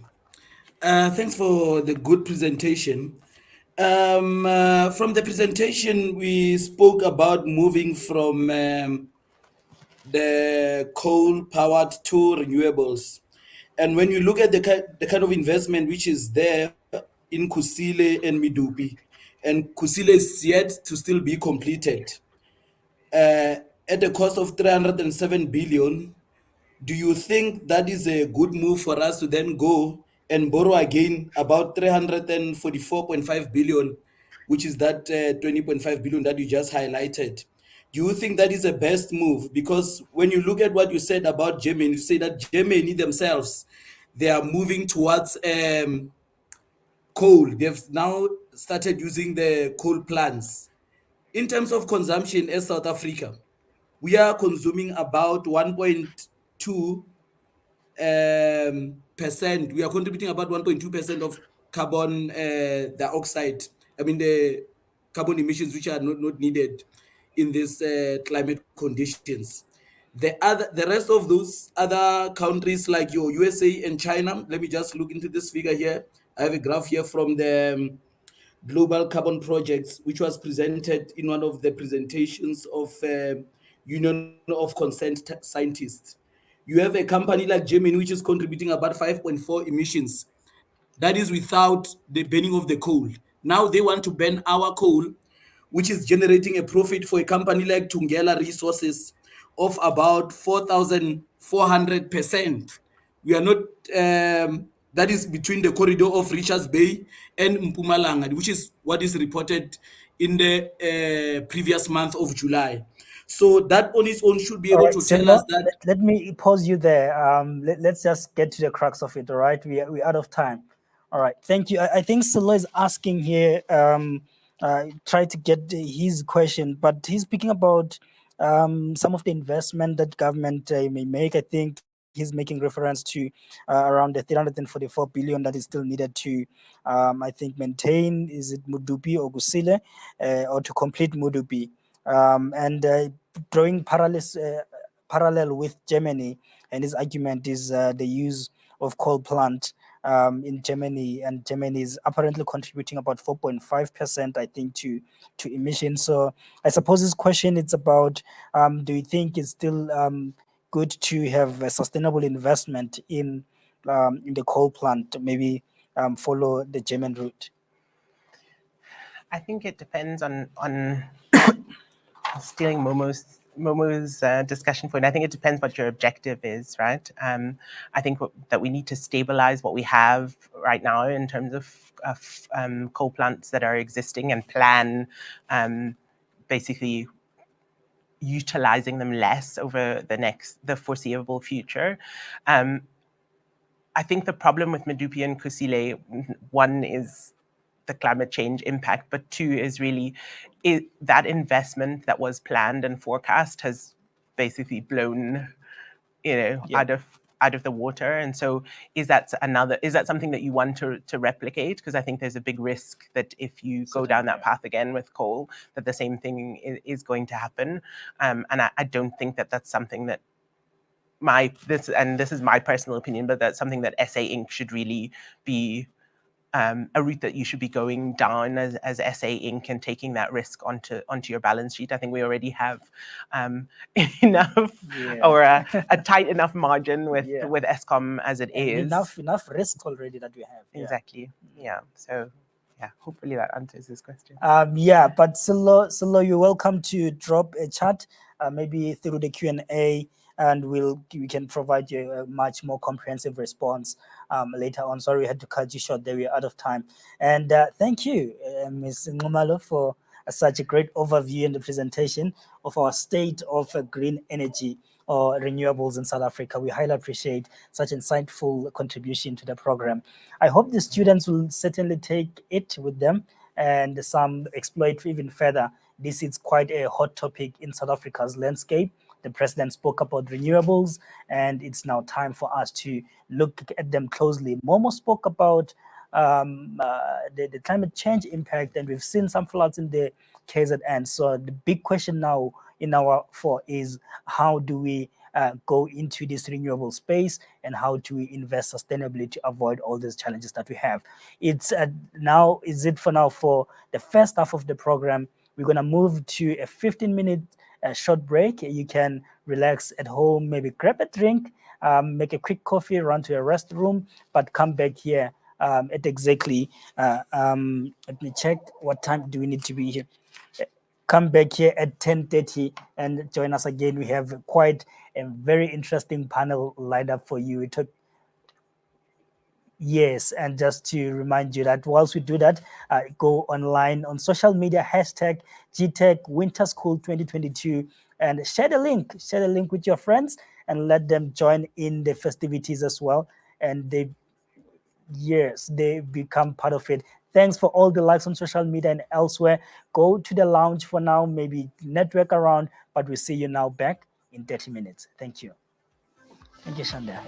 Thanks for the good presentation. From the presentation, we spoke about moving from the coal-powered to renewables. And when you look at the kind of investment which is there in Kusile and Midupi, and Kusile is yet to still be completed, at the cost of 307 billion, do you think that is a good move for us to then go and borrow again about 344.5 billion, which is that 20.5 billion that you just highlighted? Do you think that is the best move? Because when you look at what you said about Germany, you say that Germany themselves, they are moving towards coal. They've now started using the coal plants. In terms of consumption as South Africa, we are consuming about 1.2 percent. We are contributing about 1.2% of carbon dioxide. I mean the carbon emissions which are not needed in these climate conditions. The rest of those other countries like your USA and China. Let me just look into this figure here. I have a graph here from the Global Carbon Projects, which was presented in one of the presentations of Union of Concerned Scientists. You have a company like Germany, which is contributing about 5.4 emissions. That is without the burning of the coal. Now they want to ban our coal, which is generating a profit for a company like Tungela Resources of about 4,400%. We are not, that is between the corridor of Richards Bay and Mpumalanga, which is what is reported in the previous month of July. So that on its own should be All able right, to so tell us that. let me pause you there. Let's just get to the crux of it. All right, we're out of time. All right, thank you. I think Silo is asking here. Try to get his question, but he's speaking about some of the investment that government may make. I think he's making reference to around the 344 billion that is still needed to, I think, maintain. Is it Mudupi or Gusile, or to complete Mudupi? And drawing parallel with Germany, and his argument is the use of coal plant in Germany, and Germany is apparently contributing about 4.5%, I think, to emissions. So I suppose this question it's about: do you think it's still good to have a sustainable investment in the coal plant? Maybe follow the German route. I think it depends on stealing Momo's discussion point. I think it depends what your objective is, right? I think that we need to stabilize what we have right now in terms of coal plants that are existing and plan basically utilizing them less over the foreseeable future. I think the problem with Medupi and Kusile, one is the climate change impact, but two is really that investment that was planned and forecast has basically blown, out of the water. And so is that something that you want to replicate? Because I think there's a big risk that if you go down that path again with coal, that the same thing is going to happen. And I don't think that that's something that this is my personal opinion, but that's something that SA Inc. should really be a route that you should be going down as SA Inc. and taking that risk onto your balance sheet. I think we already have enough or a tight enough margin with Eskom as it is. Enough risk already that we have. Exactly. Yeah. So hopefully that answers this question. But Silo, you're welcome to drop a chat, maybe through the Q&A, and we can provide you a much more comprehensive response later on. Sorry, we had to cut you short there. We're out of time. And thank you, Ms. Nxumalo, for such a great overview and the presentation of our state of green energy or renewables in South Africa. We highly appreciate such insightful contribution to the program. I hope the students will certainly take it with them and some explore it even further. This is quite a hot topic in South Africa's landscape. The president spoke about renewables, and it's now time for us to look at them closely. Momo spoke about the climate change impact, and we've seen some floods in the KZN. So the big question now in our four is how do we go into this renewable space, and how do we invest sustainably to avoid all these challenges that we have? It's now for the first half of the program. We're going to move to a 15-minute short break. You can relax at home, maybe grab a drink, make a quick coffee, run to a restroom, but come back here at exactly, let me check, what time do we need to be here? Come back here at 10:30 and join us again. We have quite a very interesting panel lined up for you. Yes, and just to remind you that whilst we do that, go online on social media, hashtag GTAC Winter School 2022, and share the link with your friends and let them join in the festivities as well. And they become part of it. Thanks for all the likes on social media and elsewhere. Go to the lounge for now, maybe network around, but we'll see you now back in 30 minutes. Thank you. Thank you, Chanda.